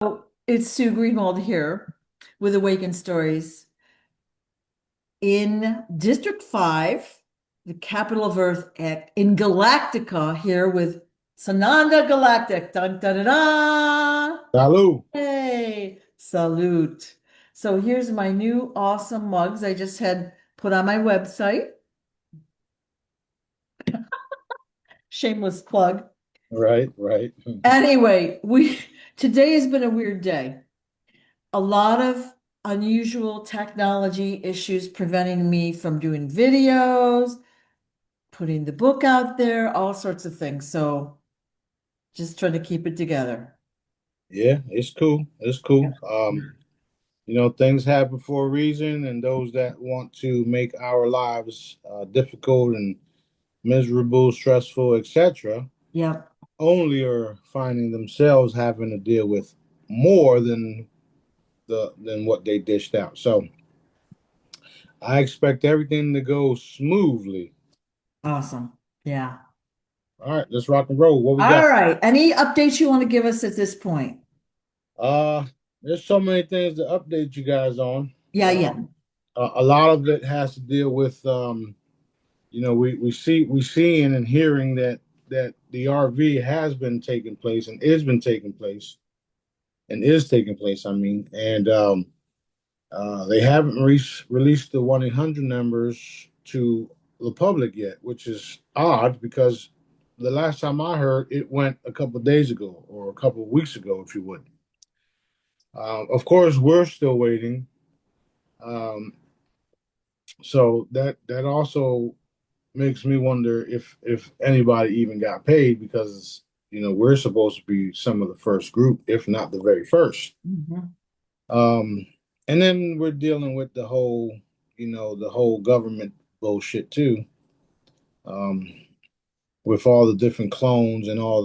Oh, it's Sue Greenwald here with Awakened Stories in District 5, the capital of Earth, in Galactica, here with Sananda Galactic. Dun, dun, dun, dun. Salud. Hey, salute. So here's my new awesome mugs I just had put on my website. Shameless plug. Right, right. Anyway, we today has been a weird day. A lot of unusual technology issues preventing me from doing videos, putting the book out there, all sorts of things. So just trying to keep it together. Yeah, it's cool. It's cool. Things happen for a reason, and those that want to make our lives difficult and miserable, stressful, etc., Yep. only are finding themselves having to deal with more than what they dished out. So I expect everything to go smoothly. Awesome. Yeah. All right, let's rock and roll. What we All got? right. Any updates you want to give us at this point? Uh, there's so many things to update you guys on. Yeah, yeah. A lot of it has to deal with we seeing and hearing that the RV has been taking place and is been taking place and is taking place. I mean, and they haven't released the 1-800 numbers to the public yet, which is odd because the last time I heard it went a couple of days ago or a couple of weeks ago, if you would. Of course, we're still waiting. Um, so that also makes me wonder if anybody even got paid because we're supposed to be some of the first group, if not the very first. Mhm. Um, and then we're dealing with the whole government bullshit too, um, with all the different clones and all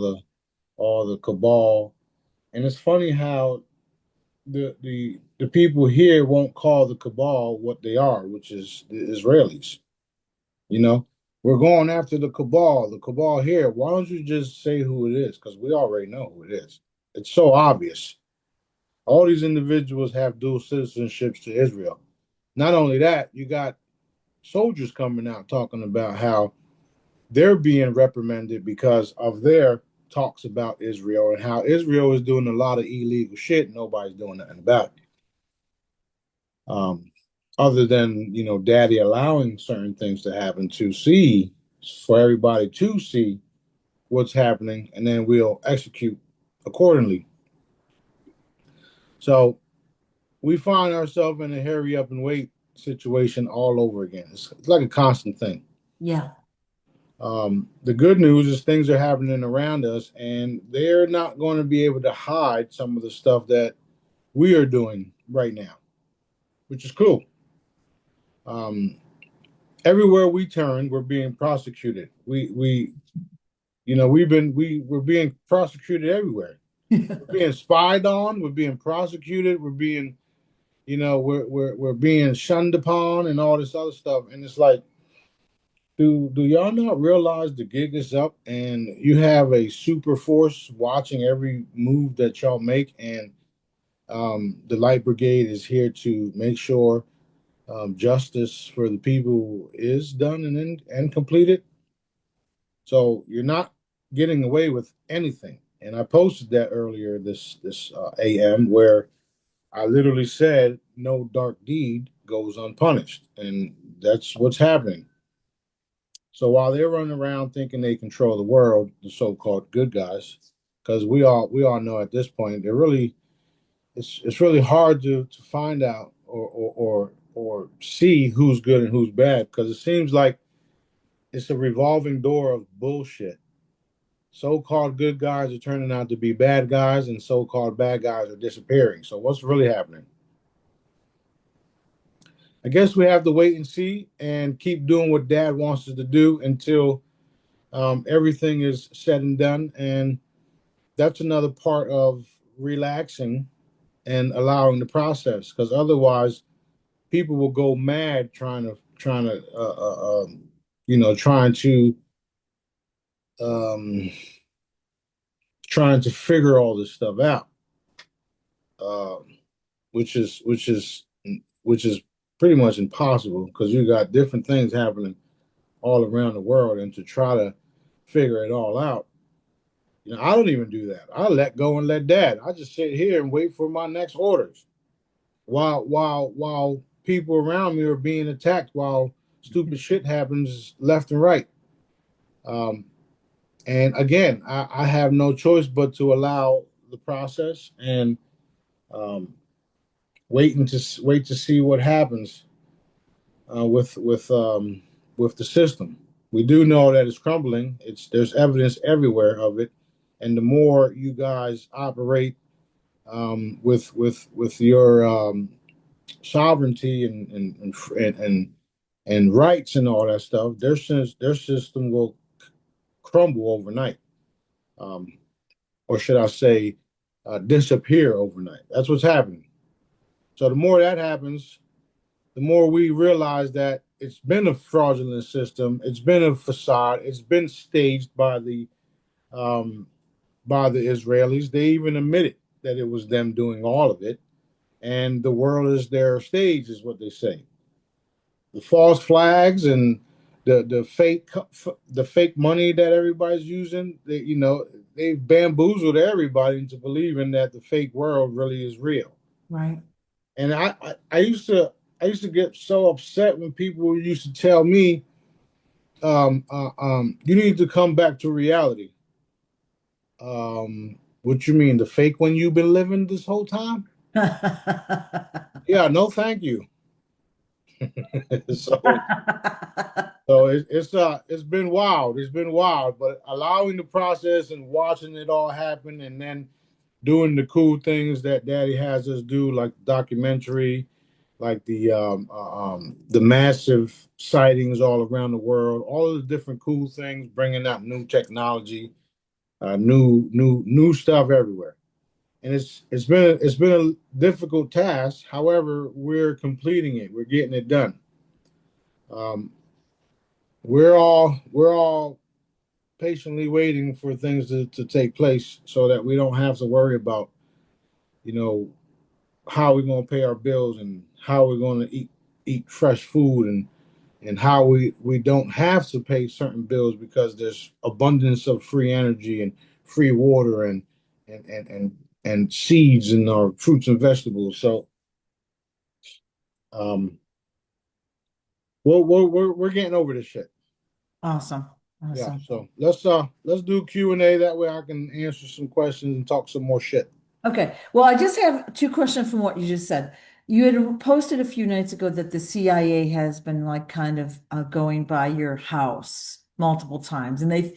the cabal. And it's funny how the people here won't call the cabal what they are, which is the Israelis. You know, we're going after the cabal. The cabal here. Why don't you just say who it is? Because we already know who it is. It's so obvious. All these individuals have dual citizenships to Israel. Not only that, you got soldiers coming out talking about how they're being reprimanded because of their talks about Israel and how Israel is doing a lot of illegal shit. And nobody's doing nothing about it. Um, Other than daddy allowing certain things to happen to see for everybody to see what's happening, and then we'll execute accordingly. So we find ourselves in a hurry up and wait situation all over again. It's like a constant thing. Yeah. The good news is things are happening around us, and they're not going to be able to hide some of the stuff that we are doing right now, which is cool. Um, Everywhere we turn, we're being prosecuted. We're being prosecuted everywhere. We're being spied on. We're being prosecuted. We're being, we're being shunned upon and all this other stuff. And it's like, do y'all not realize the gig is up and you have a super force watching every move that y'all make, and the Light Brigade is here to make sure justice for the people is done and completed. So you're not getting away with anything. And I posted that earlier this AM where I literally said no dark deed goes unpunished, and that's what's happening. So while they're running around thinking they control the world, the so-called good guys, because we all know at this point they're really it's really hard to find out or see who's good and who's bad because it seems like it's a revolving door of bullshit. So-called good guys are turning out to be bad guys, and so-called bad guys are disappearing. So what's really happening? I guess we have to wait and see and keep doing what Dad wants us to do until everything is said and done. And that's another part of relaxing and allowing the process, because otherwise, people will go mad trying to um, trying to figure all this stuff out. uh, which is pretty much impossible because you got different things happening all around the world, and to try to figure it all out, I don't even do that. I let go and let that. I just sit here and wait for my next orders while people around me are being attacked, while stupid shit happens left and right. Um, and again, I have no choice but to allow the process and um, wait to see what happens uh, with with um, with the system. We do know that it's crumbling. There's evidence everywhere of it, and the more you guys operate with your sovereignty and rights and all that stuff, their system will crumble overnight, um, or should I say, disappear overnight. That's what's happening. So the more that happens, the more we realize that it's been a fraudulent system. It's been a facade. It's been staged um, by the Israelis. They even admitted that it was them doing all of it, and the world is their stage, is what they say. The false flags and the fake money that everybody's using. They've bamboozled everybody into believing that the fake world really is real. Right. And I used to get so upset when people used to tell me, you need to come back to reality. What you mean, the fake one you've been living this whole time? Yeah, no, thank you. so it's been wild. It's been wild, but allowing the process and watching it all happen, and then doing the cool things that Daddy has us do, like documentary, like the massive sightings all around the world, all of the different cool things, bringing out new technology, new stuff everywhere. And it's been a difficult task. However, we're completing it. We're getting it done. Um, we're all patiently waiting for things to take place so that we don't have to worry about, you know, how we're going to pay our bills and how we're going to eat fresh food, and how we don't have to pay certain bills because there's abundance of free energy and free water and and and, and seeds in our fruits and vegetables. So um, we're getting over this shit. Awesome. Yeah. Awesome. So let's do Q&A. That way I can answer some questions and talk some more shit. Okay. Well, I just have two questions from what you just said. You had posted a few nights ago that the CIA has been like kind of going by your house multiple times, and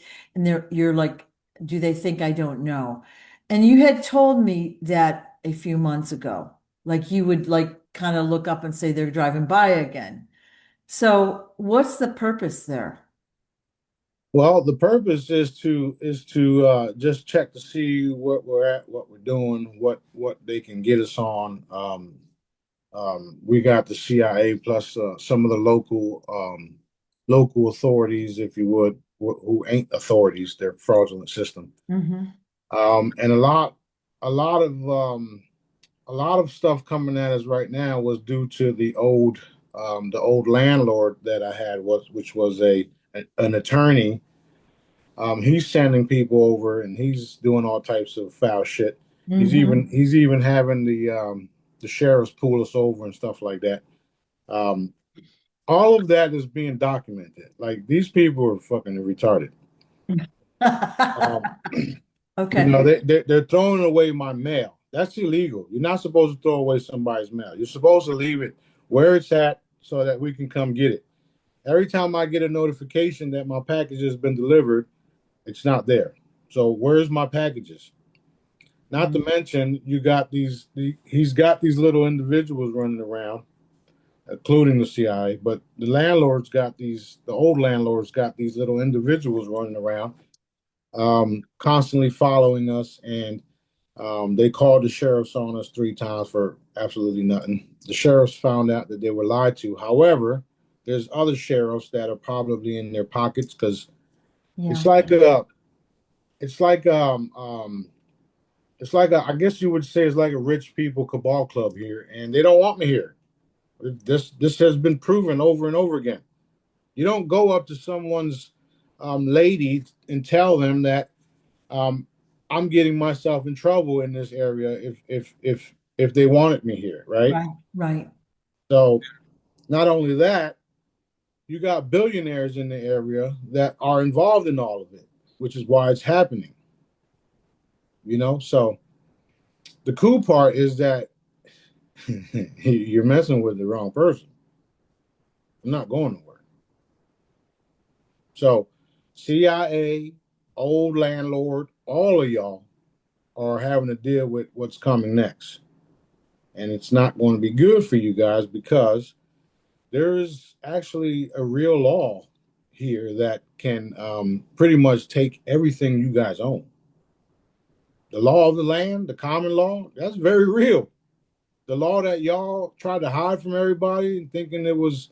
you're like, do they think I don't know? And you had told me that a few months ago, like you would like kind of look up and say they're driving by again. So what's the purpose there? Well, the purpose is to just check to see what we're at, what we're doing, what they can get us on. We got the CIA plus some of the local authorities, if you would, who ain't authorities. They're fraudulent system. Hmm. And a lot of a lot of stuff coming at us right now was due to the old landlord that I had, which was an attorney. He's sending people over, and he's doing all types of foul shit. Hmm. He's even having the sheriffs pull us over and stuff like that. Um, all of that is being documented. Like, these people are fucking retarded. Um, Okay. they're throwing away my mail. That's illegal. You're not supposed to throw away somebody's mail. You're supposed to leave it where it's at so that we can come get it. Every time I get a notification that my package has been delivered, it's not there. So where's my packages? Not to mention, he's got these little individuals running around, including the CIA, but the old landlords got these little individuals running around, constantly following us. And they called the sheriffs on us 3 times for absolutely nothing. The sheriffs found out that they were lied to. However, there's other sheriffs that are probably in their pockets because Yeah. it's like it's like It's like I guess you would say it's like a rich people cabal club here, and they don't want me here. This has been proven over and over again. You don't go up to someone's lady and tell them that um, I'm getting myself in trouble in this area if they wanted me here, right? Right, right. So not only that, you got billionaires in the area that are involved in all of it, which is why it's happening. So the cool part is that you're messing with the wrong person. I'm not going nowhere. So CIA, old landlord, all of y'all are having to deal with what's coming next. And it's not going to be good for you guys because there is actually a real law here that can pretty much take everything you guys own. The law of the land, the common law, that's very real. The law that y'all tried to hide from everybody and thinking it was,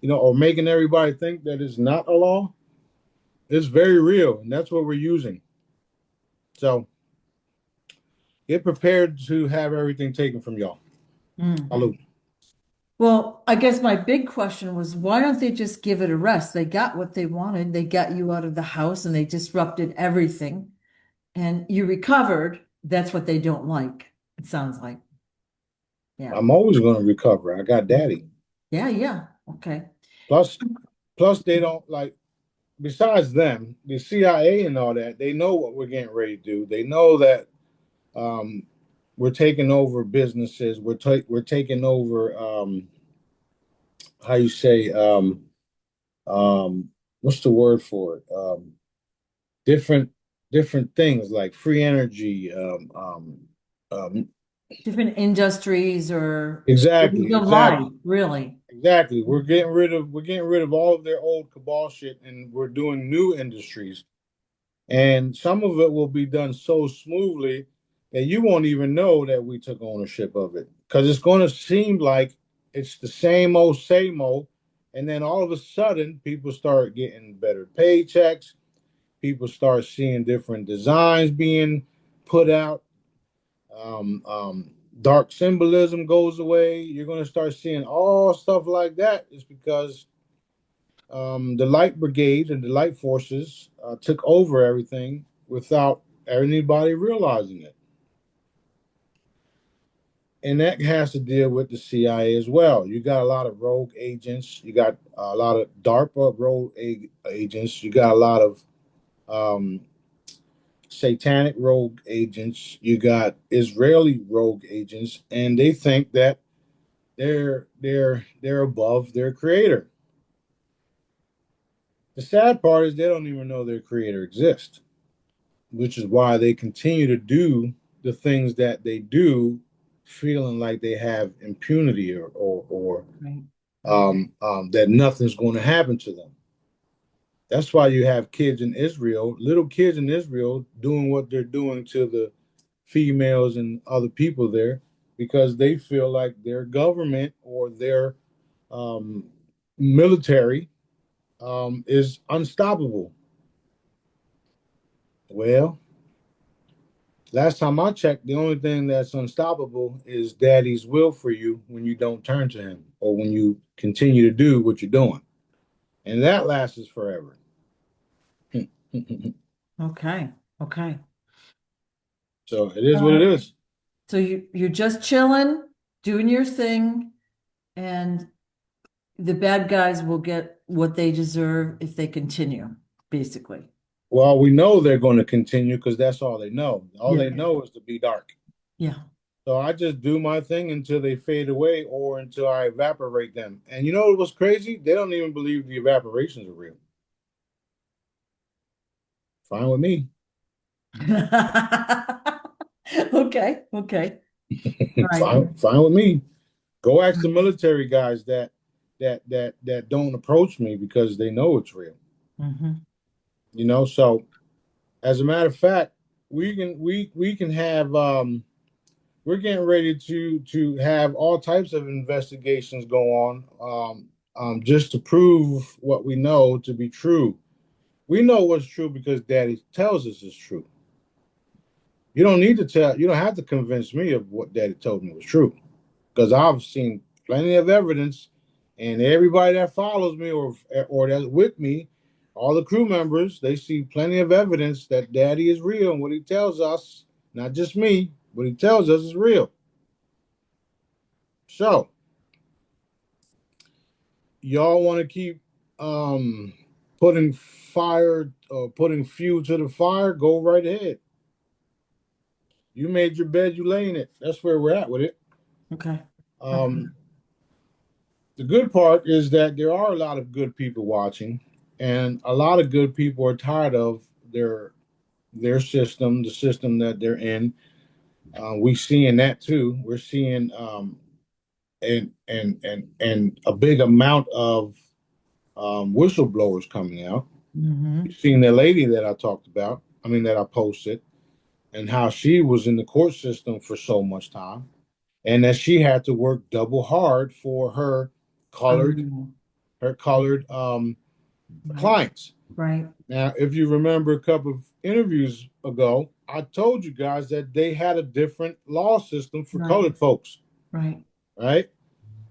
or making everybody think that it's not a law, it's very real. And that's what we're using. So get prepared to have everything taken from y'all. Mm. Salute. Well, I guess my big question was, why don't they just give it a rest? They got what they wanted. They got you out of the house and they disrupted everything and you recovered. That's what they don't like. It sounds like. Yeah. I'm always going to recover. I got daddy. Yeah, yeah. Okay. Plus, plus they don't like. Besides them, the CIA and all that, they know what we're getting ready to do. They know that um, we're taking over businesses. We're taking over how you say what's the word for it? Different different things like free energy. Um, Different industries or ways exactly, of life, exactly. really. Exactly. We're getting rid of all of their old cabal shit and we're doing new industries. And some of it will be done so smoothly that you won't even know that we took ownership of it. Because it's going to seem like it's the same old. And then all of a sudden, people start getting better paychecks. People start seeing different designs being put out. Dark symbolism goes away. You're going to start seeing all stuff like that. It's because the light brigade and the light forces took over everything without anybody realizing it. And that has to deal with the CIA as well. You got a lot of rogue agents. You got a lot of DARPA agents. You got a lot of um, satanic rogue agents. You got Israeli rogue agents, and they think that they're above their creator. The sad part is they don't even know their creator exists, which is why they continue to do the things that they do, feeling like they have impunity or Right. that nothing's going to happen to them. That's why you have kids in Israel, little kids in Israel, doing what they're doing to the females and other people there, because they feel like their government or their um, military is unstoppable. Well, last time I checked, the only thing that's unstoppable is daddy's will for you when you don't turn to him or when you continue to do what you're doing. And that lasts forever. Okay. Okay. So it is All what it right. is. So you're just chilling, doing your thing, and the bad guys will get what they deserve if they continue, basically. Well, we know they're going to continue because that's all they know. All Yeah. they know is to be dark. Yeah. So I just do my thing until they fade away or until I evaporate them. And you know what's crazy? They don't even believe the evaporations are real. Fine with me. Okay. Okay. All right. Fine with me. Go ask the military guys that don't approach me because they know it's real. Mhm. So as a matter of fact, we can have we're getting ready to have all types of investigations go on just to prove what we know to be true. We know what's true because Daddy tells us it's true. You don't need to tell. You don't have to convince me of what Daddy told me was true, because I've seen plenty of evidence, and everybody that follows me or that's with me, all the crew members, they see plenty of evidence that Daddy is real, and what he tells us, not just me, what he tells us is real. So y'all want to keep um putting fire or putting fuel to the fire? Go right ahead. You made your bed, you lay in it. That's where we're at with it. Okay. Okay. Um, the good part is that there are a lot of good people watching, and a lot of good people are tired of their system, the system that they're in. We seeing that too. We're seeing and a big amount of whistleblowers coming out. Hmm. You've seen the lady that I talked about. I mean that I posted, and how she was in the court system for so much time, and that she had to work double hard for colored Oh, her colored right. clients. Right. Now, if you remember a couple of interviews ago, I told you guys that they had a different law system for Right. colored folks, Right. right?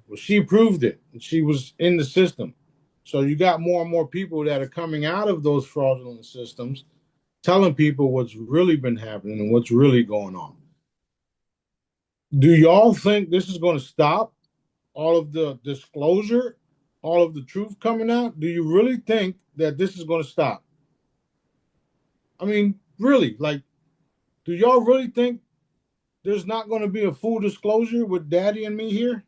Well, she proved it, and she was in the system. So you got more and more people that are coming out of those fraudulent systems, telling people what's really been happening and what's really going on. Do y'all think this is going to stop all of the disclosure, all of the truth coming out? Do you really think that this is going to stop? I mean, really, like, do y'all really think there's not going to be a full disclosure with Daddy and me here?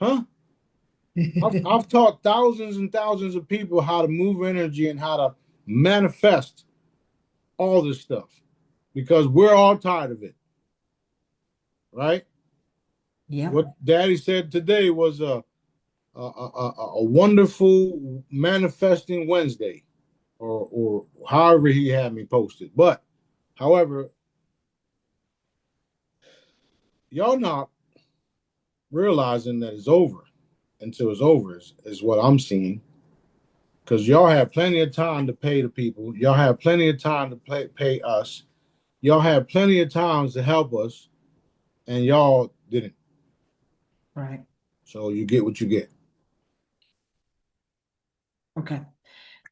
Huh? I've taught thousands and thousands of people how to move energy and how to manifest all this stuff because we're all tired of it, right? Yep. What Daddy said today was a wonderful manifesting Wednesday, or however he had me posted. But however, y'all not realizing that it's over until it's over is what I'm seeing. Because y'all have plenty of time to pay the people. Y'all have plenty of time to pay us. Y'all have plenty of times to help us, and y'all didn't. Right. So you get what you get. Okay.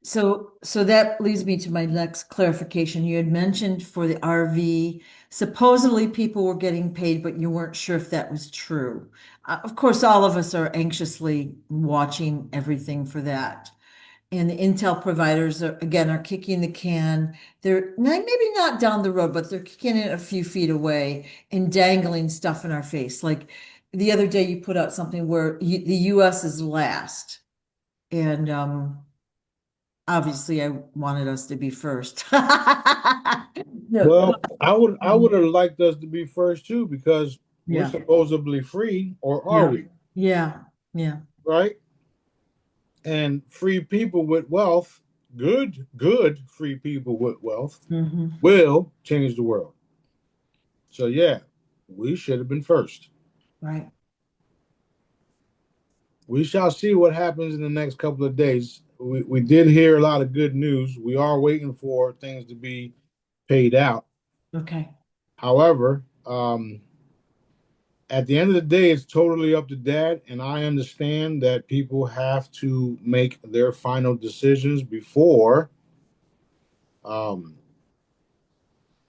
So that leads me to my next clarification. You had mentioned for the RV, supposedly people were getting paid, but you weren't sure if that was true. Of course, all of us are anxiously watching everything for that. And the intel providers are, again, are kicking the can. They're maybe not down the road, but they're kicking it a few feet away and dangling stuff in our face. Like the other day, you put out something where the US is last. And obviously, I wanted us to be first. No, Well, I would have liked us to be first too because we're yeah, supposedly free, or are yeah, we? yeah, yeah. Right? And free people with wealth, good free people with wealth, Hmm. will change the world. So yeah, we should have been first. Right. We shall see what happens in the next couple of days. We did hear a lot of good news. We are waiting for things to be paid out. Okay. However, at the end of the day, it's totally up to Dad, and I understand that people have to make their final decisions before um,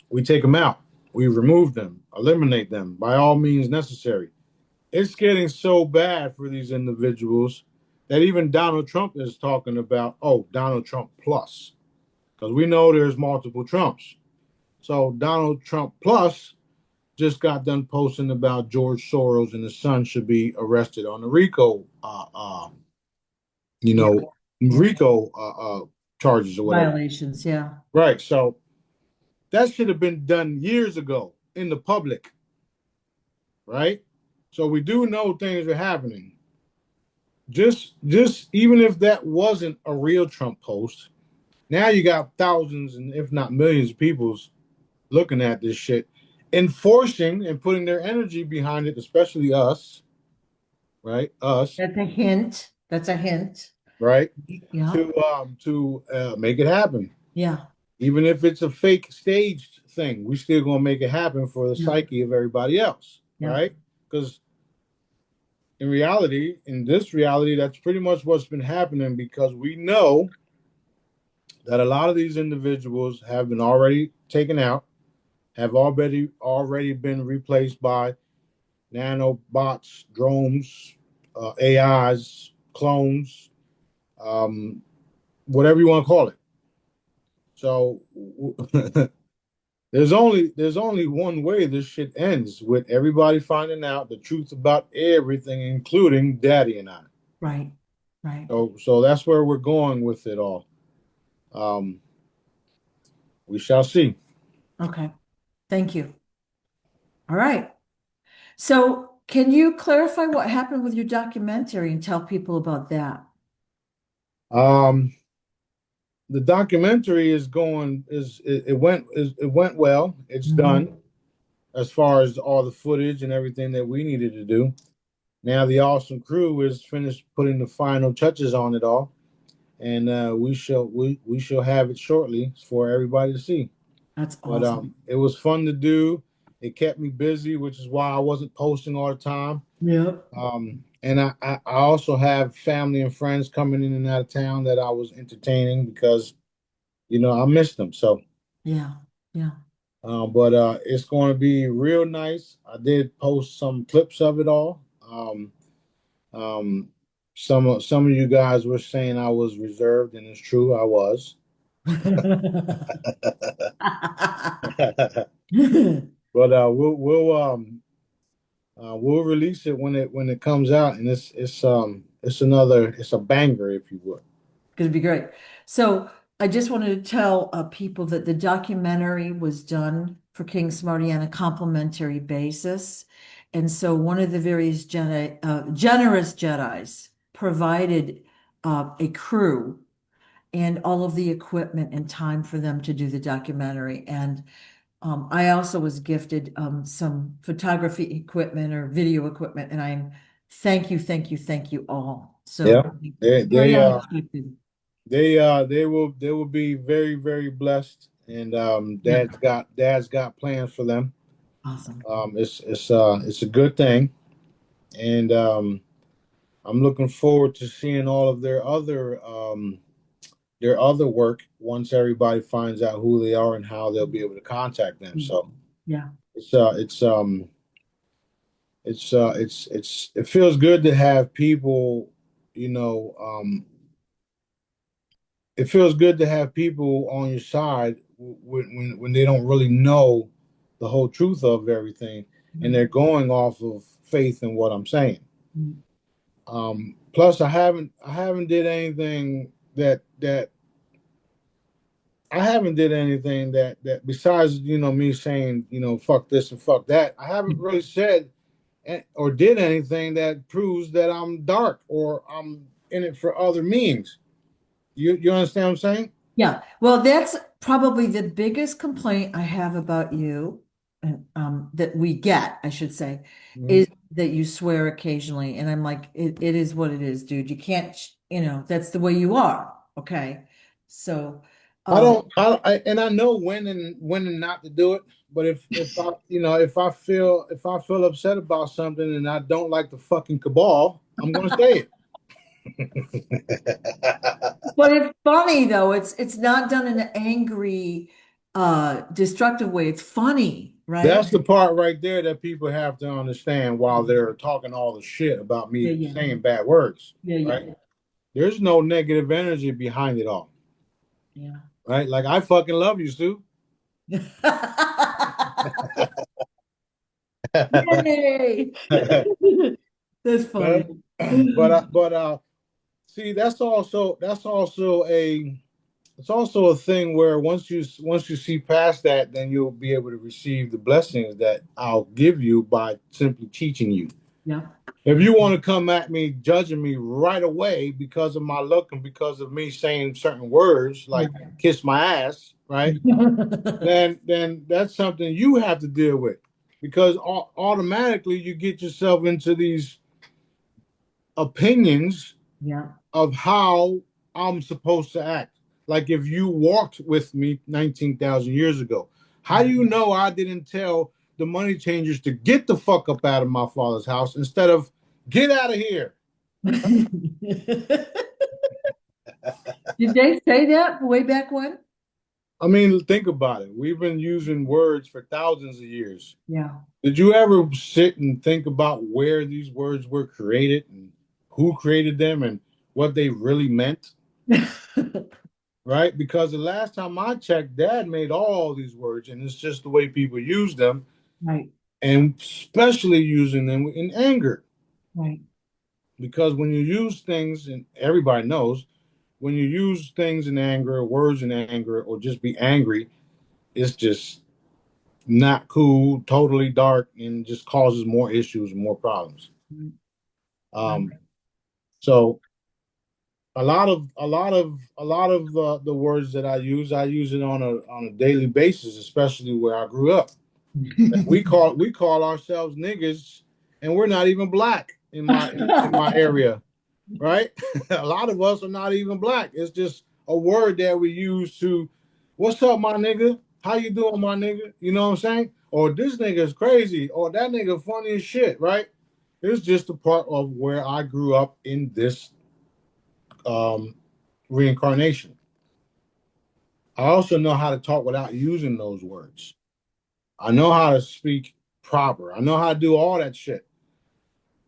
we take them out. We remove them, eliminate them by all means necessary. It's getting so bad for these individuals that even Donald Trump is talking about, oh, Donald Trump plus, because we know there's multiple Trumps. So Donald Trump plus just got done posting about George Soros and his son should be arrested on the RICO, you Yeah. know, Yeah. RICO charges or whatever. Violations. Yeah. Right. So that should have been done years ago in the public, right? So we do know things are happening. Just even if that wasn't a real Trump post, now you got thousands and if not millions of people looking at this shit, enforcing and putting their energy behind it, especially us, right? Us, That's a hint. That's a hint. right? Yeah. To make it happen. Yeah. Even if it's a fake staged thing, we still gonna make it happen for the Yeah. psyche of everybody else, Yeah. right? Because in reality, in this reality, that's pretty much what's been happening because we know that a lot of these individuals have been already taken out, have already been replaced by nanobots, drones, AIs, clones, um, whatever you want to call it. So there's only one way this shit ends with everybody finding out the truth about everything, including Daddy and I. Right. Right. So that's where we're going with it all. Um, we shall see. Okay. Thank you. All right. So, can you clarify what happened with your documentary and tell people about that? Um, the documentary is going is it went well. It's Mhm. done as far as all the footage and everything that we needed to do. Now the awesome crew is finished putting the final touches on it all, and we shall have it shortly for everybody to see. That's But awesome. it was fun to do. It kept me busy, which is why I wasn't posting all the time. Yep. And I also have family and friends coming in and out of town that I was entertaining because I missed them. So, Yeah. Yeah. but it's going to be real nice. I did post some clips of it all. Um, some of you guys were saying I was reserved, and it's true, I was. But we'll release it when it comes out, and it's a banger, if you would. Going to be great. So I just wanted to tell people that the documentary was done for King Smarty on a complimentary basis. And so one of the various generous Jedis provided a crew and all of the equipment and time for them to do the documentary. And I also was gifted some photography equipment or video equipment, and thank you all. Yeah, So they very they uh unexpected. they will be very very blessed, and Yeah, dad's got plans for them. awesome. It's a good thing, and I'm looking forward to seeing all of their other work once everybody finds out who they are and how they'll be able to contact them. So Yeah. it's it feels good to have people, you know, it feels good to have people on your side when they don't really know the whole truth of everything, and they're going off of faith in what I'm saying. Mm. Plus, I haven't did anything that I haven't did anything that besides me saying fuck this and fuck that. I haven't really said or did anything that proves that I'm dark or I'm in it for other means. You understand what I'm saying? Yeah. Well, that's probably the biggest complaint I have about you, and that we get, I should say, Mhm. is that you swear occasionally. And I'm like, it is what it is, dude. You can't, that's the way you are. Okay. So, I um, don't. And I know when and not to do it. But if I if I feel upset about something and I don't like the fucking cabal, I'm gonna say it. but it's funny though. It's not done in an angry, destructive way. It's funny, right? That's the part right there that people have to understand while they're talking all the shit about Yeah, me yeah, saying bad words, yeah, right? yeah, There's no negative energy behind it all, yeah. right? Like I fucking love you, Sue. Yay! That's funny. but see, that's also a thing where once you see past that, then you'll be able to receive the blessings that I'll give you by simply teaching you. Yeah. If you want to come at me judging me right away because of my look and because of me saying certain words like kiss my ass, right? Then that's something you have to deal with because automatically you get yourself into these opinions Yeah. of how I'm supposed to act. Like if you walked with me 19,000 years ago, how do you know I didn't tell the money changers to get the fuck up out of my father's house instead of get out of here? Did they say that way back when? I mean, think about it. We've been using words for thousands of years. Yeah. Did you ever sit and think about where these words were created and who created them and what they really meant? Right? Because the last time I checked, Dad made all these words, and it's just the way people use them, Right, and especially using them in anger. right. Because when you use things, and everybody knows, when you use things in anger, words in anger, or just be angry, it's just not cool, totally dark, and just causes more issues and more problems. Right. Um, so a lot of the words that I use it on a daily basis, especially where I grew up. We call ourselves niggas, and we're not even black in my area, right? A lot of us are not even black. It's just a word that we use to, what's up, my nigga? How you doing, my nigga? You know what I'm saying? Or this nigga is crazy, or that nigga funny as shit, right? It's just a part of where I grew up in this um, reincarnation. I also know how to talk without using those words. I know how to speak proper. I know how to do all that shit.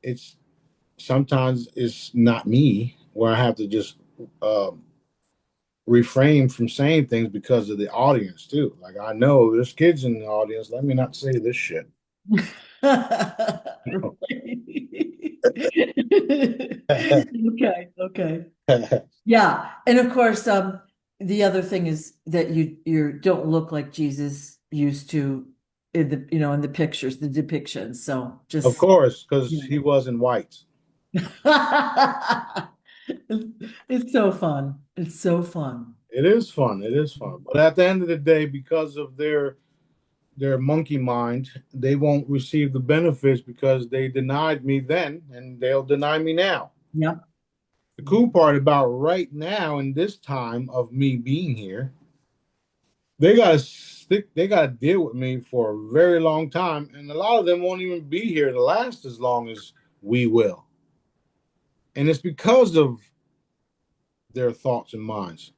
It's sometimes it's not me where I have to just um, refrain from saying things because of the audience too. Like I know there's kids in the audience. Let me not say this shit. Okay, okay. Yeah. And of course, the other thing is that you don't look like Jesus used to in the, in the pictures, the depictions. So Of just, course, because you he wasn't white. know. It's so fun. It's so fun. It is fun. It is fun. But at the end of the day, because of their monkey mind, they won't receive the benefits because they denied me then, and they'll deny me now. Yep. The cool part about right now in this time of me being here, they gotta deal with me for a very long time, and a lot of them won't even be here to last as long as we will. And it's because of their thoughts and minds.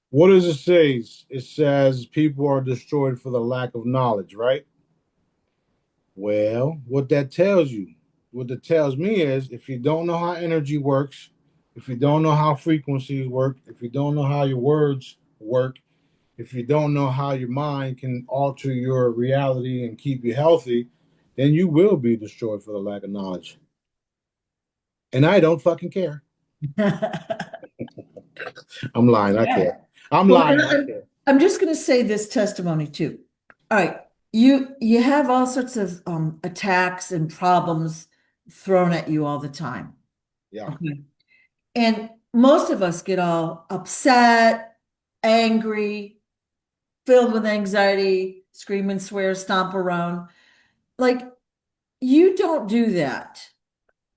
What does it say? It says people are destroyed for the lack of knowledge, right? Well, what that tells me is if you don't know how energy works, if you don't know how frequencies work, if you don't know how your words work, if you don't know how your mind can alter your reality and keep you healthy, then you will be destroyed for the lack of knowledge. And I don't fucking care. I'm lying. I Okay. care. I'm Well, and lying. I care. I'm just going to say this testimony too. All right. You have all sorts of attacks and problems thrown at you all the time. Yeah. Okay. And most of us get all upset, angry, filled with anxiety, scream and swear, stomp around. Like you don't do that.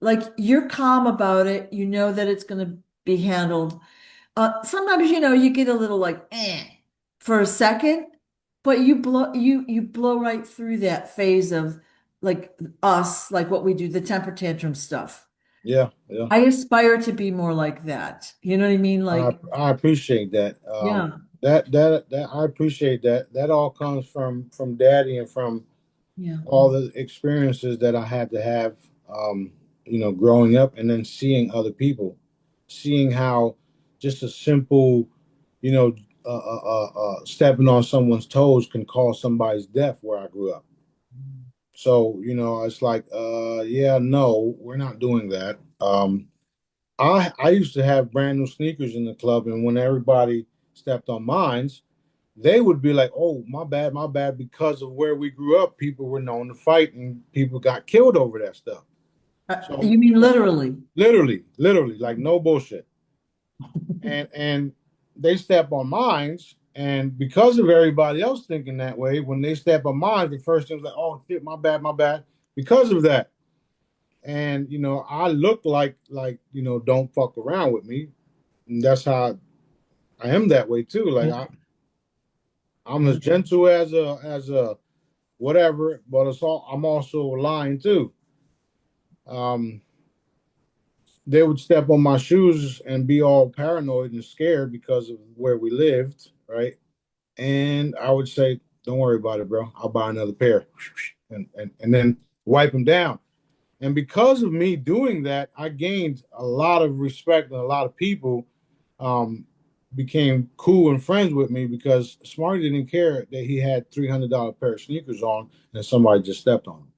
Like you're calm about it. You know that it's going to be handled. Sometimes, you get a little like, for a second, but you blow right through that phase of like us, like what we do, the temper tantrum stuff. Yeah. Yeah. I aspire to be more like that. You know what I mean? I Like, I appreciate that. yeah, That I appreciate that. That all comes from Daddy and from yeah. all the experiences that I had to have, growing up, and then seeing other people, seeing how just a simple, you know, stepping on someone's toes can cause somebody's death where I grew up. So, it's like, yeah, no, we're not doing that. I used to have brand new sneakers in the club, and when everybody stepped on mines, they would be like, "Oh, my bad," because of where we grew up. People were known to fight, and people got killed over that stuff. So, You mean literally? literally, like no bullshit. And they step on mines, and because of everybody else thinking that way, when they step on mines, the first thing was like, "Oh shit, my bad," because of that. And I look like don't fuck around with me. And that's how I am that way too. Like Yeah. I'm Yeah. as gentle as a whatever, but I'm also lying too. Um, they would step on my shoes and be all paranoid and scared because of where we lived, right? And I would say, "Don't worry about it, bro. I'll buy another pair," and then wipe them down. And because of me doing that, I gained a lot of respect, and a lot of people um, became cool and friends with me because Smarty didn't care that he had $300 pair of sneakers on and somebody just stepped on him.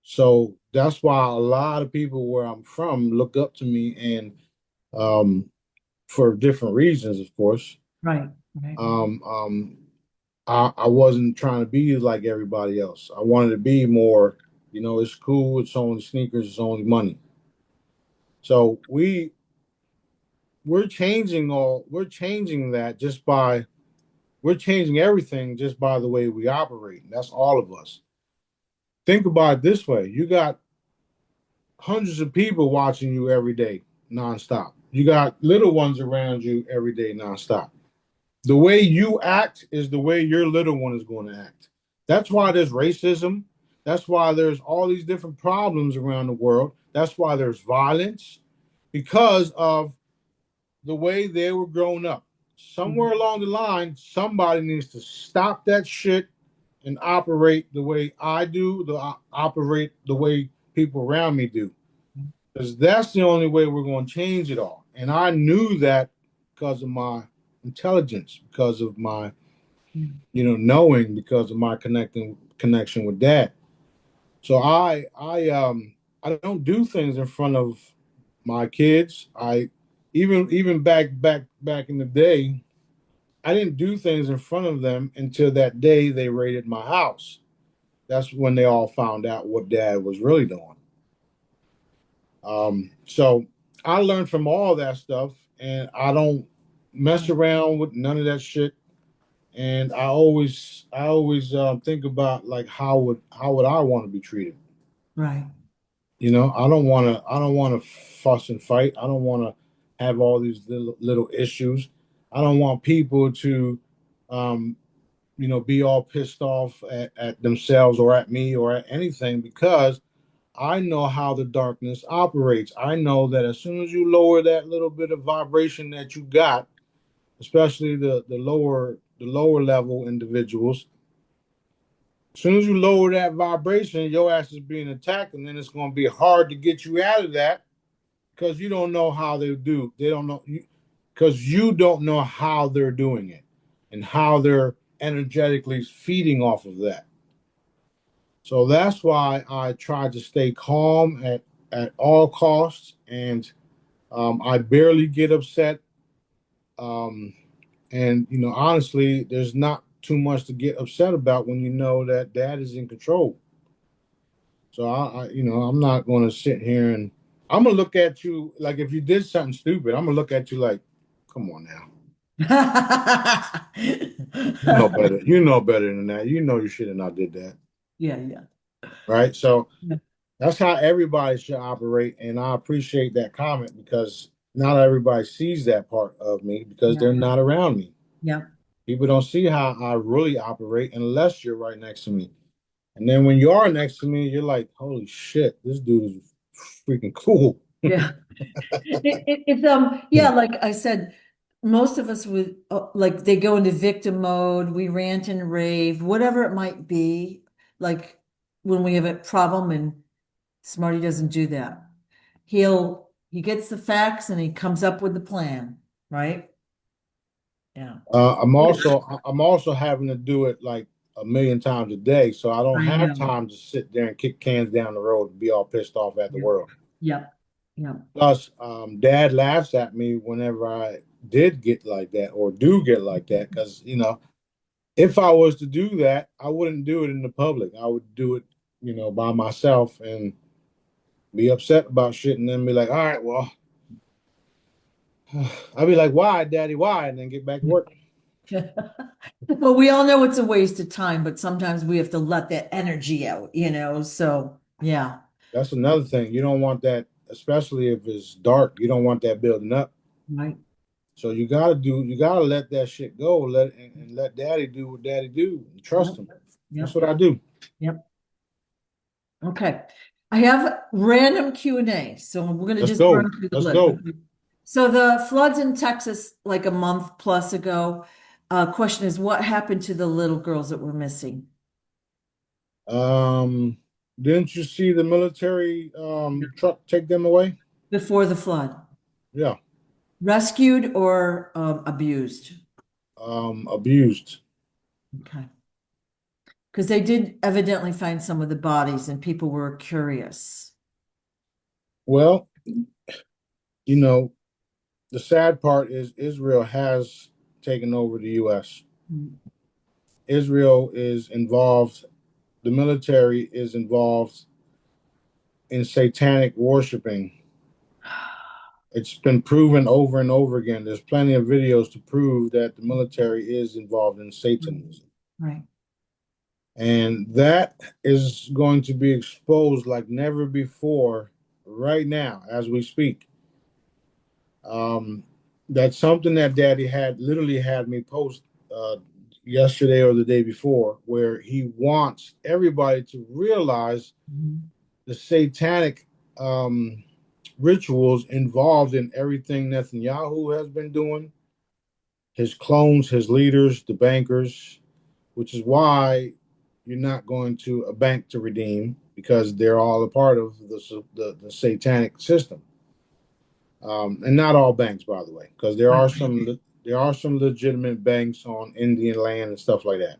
So that's why a lot of people where I'm from look up to me, and um, for different reasons, of course. Right. Right. Um, um, I wasn't trying to be like everybody else. I wanted to be more, it's cool. It's only sneakers. It's only money. So we're changing that just by we're changing everything just by the way we operate. And that's all of us. Think about it this way: you got hundreds of people watching you every day, nonstop. You got little ones around you every day, nonstop. The way you act is the way your little one is going to act. That's why there's racism. That's why there's all these different problems around the world. That's why there's violence because of the way they were grown up. Somewhere Mhm. along the line, somebody needs to stop that shit and operate the way I do, operate the way people around me do. Because that's the only way we're going to change it all. And I knew that because of my intelligence, because of my, knowing, because of my connection with dad. So I don't do things in front of my kids. I even back in the day, I didn't do things in front of them until that day they raided my house. That's when they all found out what dad was really doing. So I learned from all that stuff, and I don't mess around with none of that shit. And I always think about like how would I want to be treated? Right. I don't want to fuss and fight. I don't want to have all these little issues. I don't want people to, um, be all pissed off at themselves or at me or at anything because I know how the darkness operates. I know that as soon as you lower that little bit of vibration that you got, especially the lower level individuals, as soon as you lower that vibration, your ass is being attacked, and then it's going to be hard to get you out of that because you don't know how they do. They don't know you because you don't know how they're doing it and how they're energetically feeding off of that. So that's why I try to stay calm at all costs, and I barely get upset. Um, and honestly, there's not too much to get upset about when you know that dad is in control. So I'm not going to sit here and I'm gonna look at you like if you did something stupid, I'm gonna look at you like, come on now, you know better. You know better than that. You know you should have not did that, Yeah, yeah. right? So Yeah. that's how everybody should operate, and I appreciate that comment because not everybody sees that part of me because Yeah. they're not around me. Yeah. People don't see how I really operate unless you're right next to me. And then when you are next to me, you're like, holy shit, this dude is freaking cool. Yeah. It's yeah, like I said, most of us would like they go into victim mode, we rant and rave, whatever it might be, like when we have a problem and Smarty doesn't do that. He gets the facts and he comes up with the plan, right? Yeah. I'm also having to do it like a million times a day, so I don't I have know. time to sit there and kick cans down the road and be all pissed off at the Yeah. world. Yep. Yep. Plus, Dad laughs at me whenever I did get like that or do get like that, because if I was to do that, I wouldn't do it in the public. I would do it, by myself and be upset about shit, and then be like, all right, well, I'd be like, why, Daddy, why, and then get back to work. Well, we all know it's a waste of time, but sometimes we have to let that energy out, so yeah. That's another thing. You don't want that, especially if it's dark. You don't want that building up. Right. So you gotta let that shit go, and let daddy do what daddy do. And trust Yep. him. That's Yep. what I do. Yep. Okay. I have random Q&A, so we're going to Let's just go. run through the Let's list. go. So the floods in Texas like a month plus ago, question is what happened to the little girls that were missing Um, didn't you see the military truck take them away? before the flood? Yeah. Rescued or abused? Abused. Okay. Because they did evidently find some of the bodies and people were curious. Well, you know, the sad part is Israel has taken over the U.S. Mm. Israel is involved. The military is involved in satanic worshiping. It's been proven over and over again. There's plenty of videos to prove that the military is involved in Satanism. Right. And that is going to be exposed like never before right now as we speak. Um, that's something that Daddy had literally had me post yesterday or the day before, where he wants everybody to realize Mhm. the satanic um, rituals involved in everything Netanyahu has been doing, his clones, his leaders, the bankers, which is why you're not going to a bank to redeem because they're all a part of the satanic system. And not all banks, by the way, because Right. there are some legitimate banks on Indian land and stuff like that.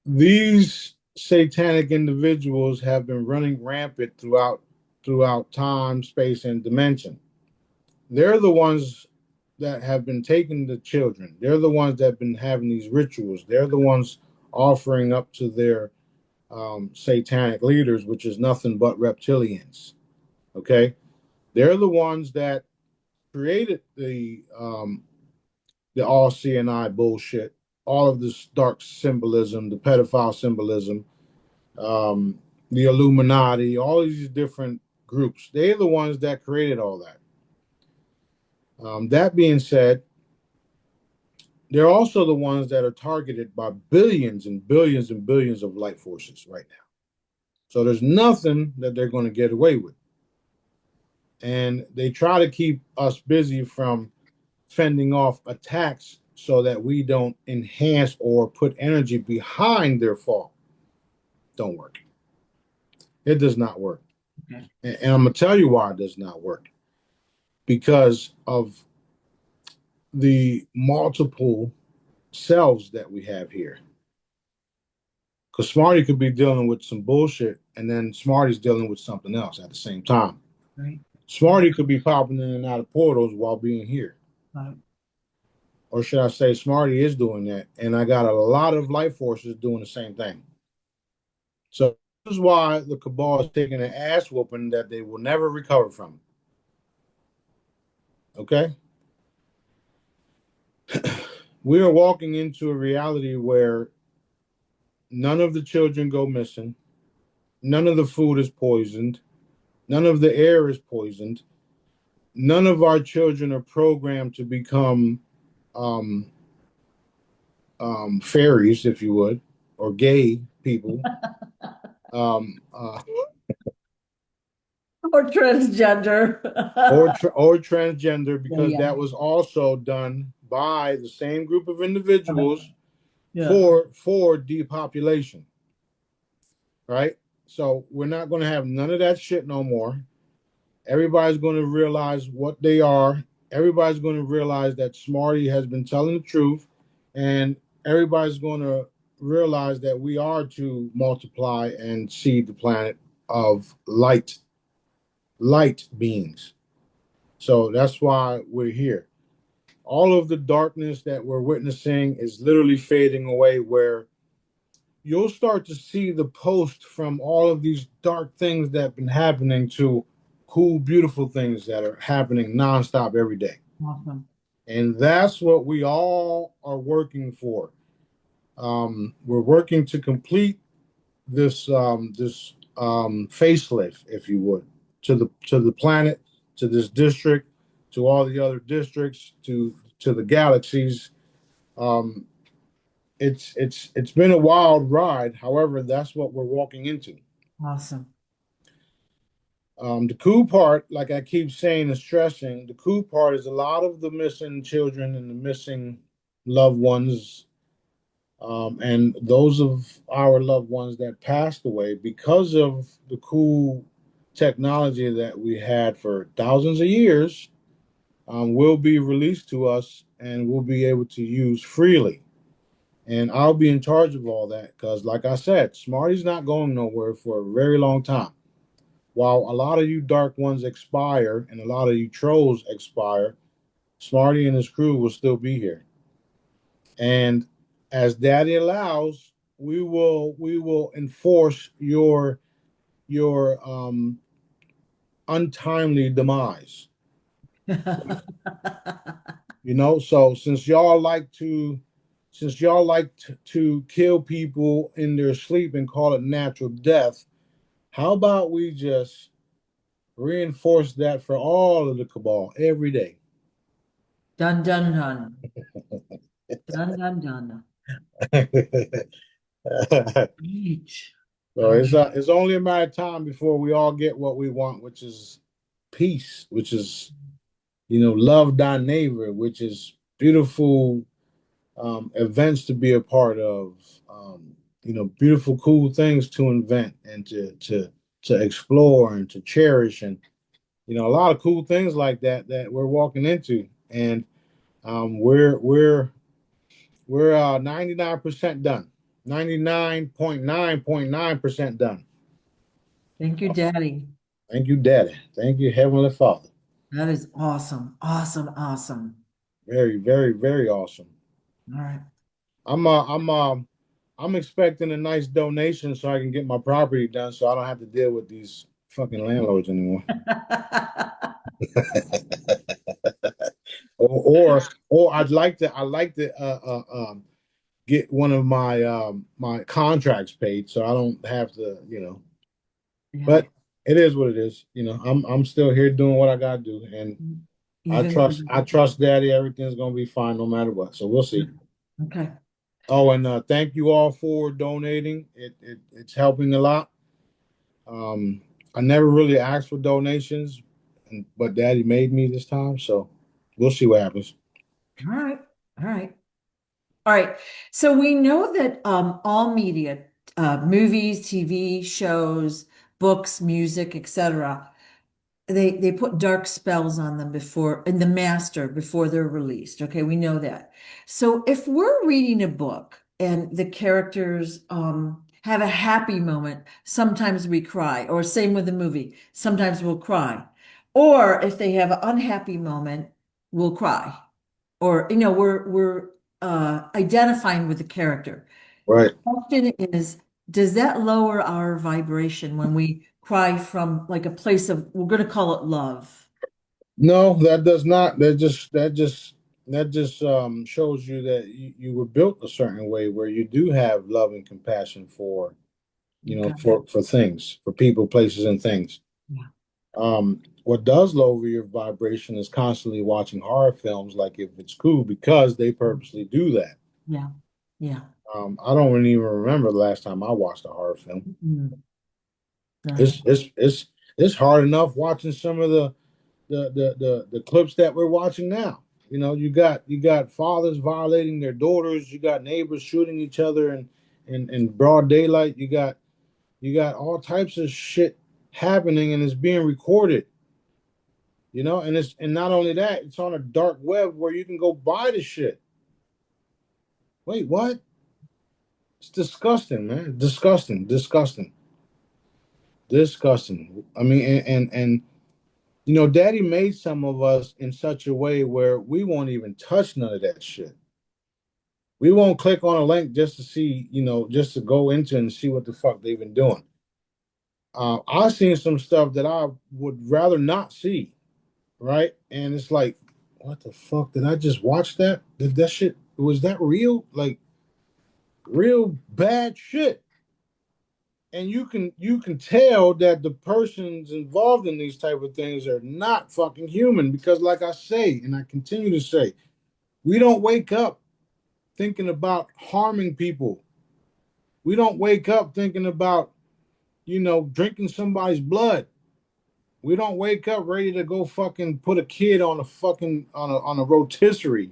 These satanic individuals have been running rampant throughout time, space, and dimension. They're the ones that have been taking the children. They're the ones that have been having these rituals. They're the ones offering up to their satanic leaders, which is nothing but reptilians. Okay, they're the ones that created the all seeing eye bullshit, all of this dark symbolism, the pedophile symbolism, um, the Illuminati, all these different groups. They're the ones that created all that. That being said, they're also the ones that are targeted by billions and billions and billions of light forces right now. So there's nothing that they're going to get away with. And they try to keep us busy from fending off attacks so that we don't enhance or put energy behind their fall. Don't work. It does not work. Okay. And I'm going to tell you why it does not work. Because of the multiple selves that we have here. Because Smarty could be dealing with some bullshit, and then Smarty's dealing with something else at the same time. Right. Smarty could be popping in and out of portals while being here. Right. Or should I say, Smarty is doing that. And I got a lot of life forces doing the same thing. So this is why the cabal is taking an ass whooping that they will never recover from. Okay? We are walking into a reality where none of the children go missing, none of the food is poisoned, none of the air is poisoned, none of our children are programmed to become um, fairies, if you would, or gay people. Um, uh, Or transgender. or transgender, Yeah, because yeah. that was also done by the same group of individuals Yeah. for depopulation, right? So we're not going to have none of that shit no more. Everybody's going to realize what they are. Everybody's going to realize that Smarty has been telling the truth, and everybody's going to realize that we are to multiply and seed the planet of light beings. So that's why we're here. All of the darkness that we're witnessing is literally fading away, where you'll start to see the post from all of these dark things that have been happening to cool, beautiful things that are happening nonstop every day. Awesome. And that's what we all are working for. We're working to complete this facelift, if you would, to the planet, to this district, to all the other districts, to the galaxies. Um, it's been a wild ride. However, that's what we're walking into. Awesome. The cool part, like I keep saying and stressing, the cool part is a lot of the missing children and the missing loved ones, and those of our loved ones that passed away because of the cool technology that we had for thousands of years, will be released to us and we'll be able to use freely. And I'll be in charge of all that because, like I said, Smarty's not going nowhere for a very long time. While a lot of you dark ones expire and a lot of you trolls expire, Smarty and his crew will still be here. And as Daddy allows, we will enforce your untimely demise. You know, so since y'all like to kill people in their sleep and call it natural death, how about we just reinforce that for all of the cabal every day? Dun dun dun. Dun dun dun. Each. So All right. it's only a matter of time before we all get what we want, which is peace, which is love thy neighbor, which is beautiful events to be a part of, beautiful, cool things to invent and to explore and to cherish, and a lot of cool things like that we're walking into, and we're 99% done, 99.9.9% done. Thank you, Daddy. Thank you, Daddy. Thank you, Heavenly Father. That is awesome. Awesome. Awesome. Very, very, very awesome. All right. I'm uh, I'm uh, I'm expecting a nice donation so I can get my property done, so I don't have to deal with these fucking landlords anymore. Or I'd like to get one of my contracts paid so I don't have to. Yeah. But it is what it is. I'm still here doing what I gotta do, and I Even trust I trust Daddy. Everything's gonna be fine no matter what. So we'll see. okay. Oh, and thank you all for donating. It's helping a lot. Um, I never really asked for donations, but Daddy made me this time, so we'll see what happens. All right. All right. All right. So we know that all media, movies, TV shows, books, music, etc., they put dark spells on them before in the master before they're released. Okay, we know that. So if we're reading a book and the characters have a happy moment, sometimes we cry, or same with the movie, sometimes we'll cry. Or if they have an unhappy moment, we'll cry. Or we're identifying with the character. Right. Question is, does that lower our vibration when we cry from like a place of, we're going to call it love? No, that does not. That just shows you that you were built a certain way where you do have love and compassion for Okay. for things, for people, places, and things. Yeah. What does lower your vibration is constantly watching horror films, like if it's cool, because they purposely do that. Yeah. Yeah. I don't really even remember the last time I watched a horror film. Mm. Right. It's hard enough watching some of the clips that we're watching now. You got fathers violating their daughters. You got neighbors shooting each other in broad daylight. You got all types of shit happening, and it's being recorded. And not only that, it's on a dark web where you can go buy the shit. Wait, what? It's disgusting, man. Disgusting, disgusting, disgusting. I mean, and Daddy made some of us in such a way where we won't even touch none of that shit. We won't click on a link just to see, just to go into and see what the fuck they've been doing. I've seen some stuff that I would rather not see, right? And it's like, what the fuck? Did I just watch that? Did that shit, was that real? Like, real bad shit. and you can tell that the persons involved in these type of things are not fucking human, because like I say, and I continue to say, we don't wake up thinking about harming people. We don't wake up thinking about, drinking somebody's blood. We don't wake up ready to go fucking put a kid on a fucking on a rotisserie.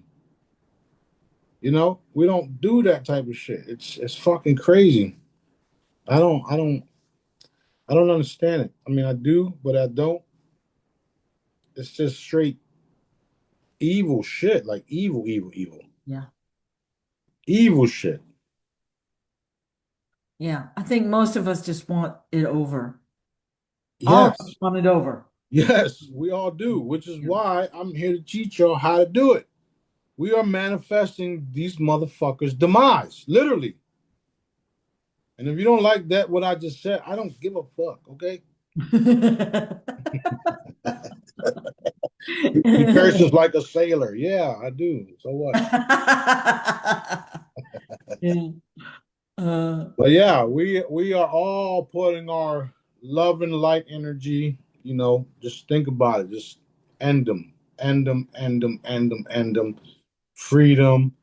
We don't do that type of shit. It's fucking crazy. I don't understand it. I mean, I do, but I don't. It's just straight evil shit, like evil, evil, evil, Yeah. evil shit. Yeah. I think most of us just want it over. All of us Yes, want it over. yes, we all do, which is Yeah. why I'm here to teach y'all how to do it. We are manifesting these motherfuckers' demise, literally. And if you don't like that, what I just said, I don't give a fuck, okay? He curses like a sailor. Yeah, I do. So what? Yeah. Uh, But yeah, we are all putting our love and light energy, just think about it. Just end them, end them, end them, end them, end them. Freedom,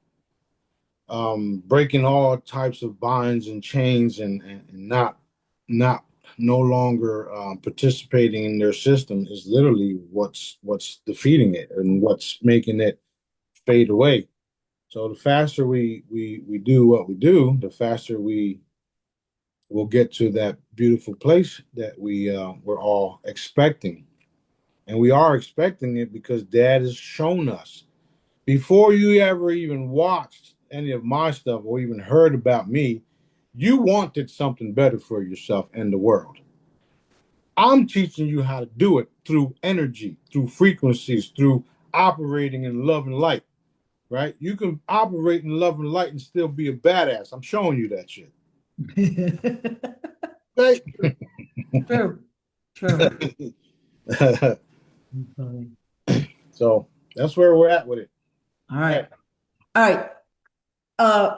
breaking all types of binds and chains, and not no longer participating in their system is literally what's defeating it and what's making it fade away. So the faster we do what we do, the faster we will get to that beautiful place that we're all expecting. And we are expecting it because Dad has shown us. Before you ever even watched any of my stuff or even heard about me, you wanted something better for yourself and the world. I'm teaching you how to do it through energy, through frequencies, through operating in love and light, right? You can operate in love and light and still be a badass. I'm showing you that shit. Okay? true. True. Funny. So that's where we're at with it. All All right. right. All right. Uh,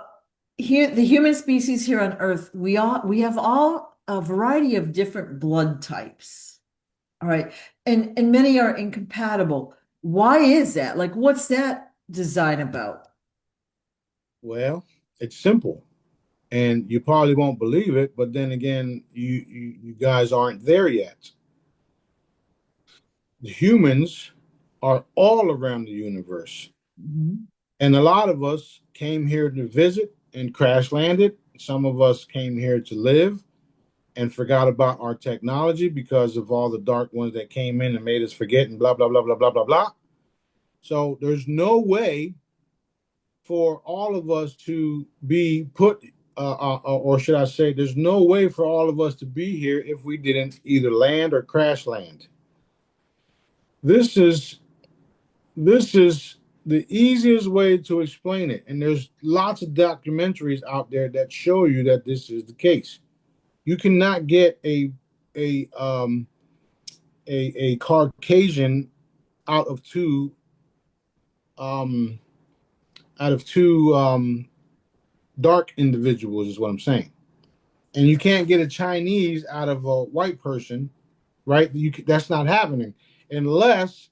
here, the human species here on Earth, we have all a variety of different blood types. All right. And many are incompatible. Why is that? Like, what's that design about? Well, it's simple. And you probably won't believe it, but then again, you guys aren't there yet. The humans are all around the universe. Mhm. And a lot of us came here to visit and crash landed. Some of us came here to live and forgot about our technology because of all the dark ones that came in and made us forget and blah, blah, blah, blah, blah, blah, blah. So there's no way for all of us to be put, or should I say, there's no way for all of us to be here if we didn't either land or crash land. This is this is the easiest way to explain it, and there's lots of documentaries out there that show you that this is the case. You cannot get a um, a Caucasian out of two um, dark individuals, is what I'm saying. And you can't get a Chinese out of a white person, right? That's not happening unless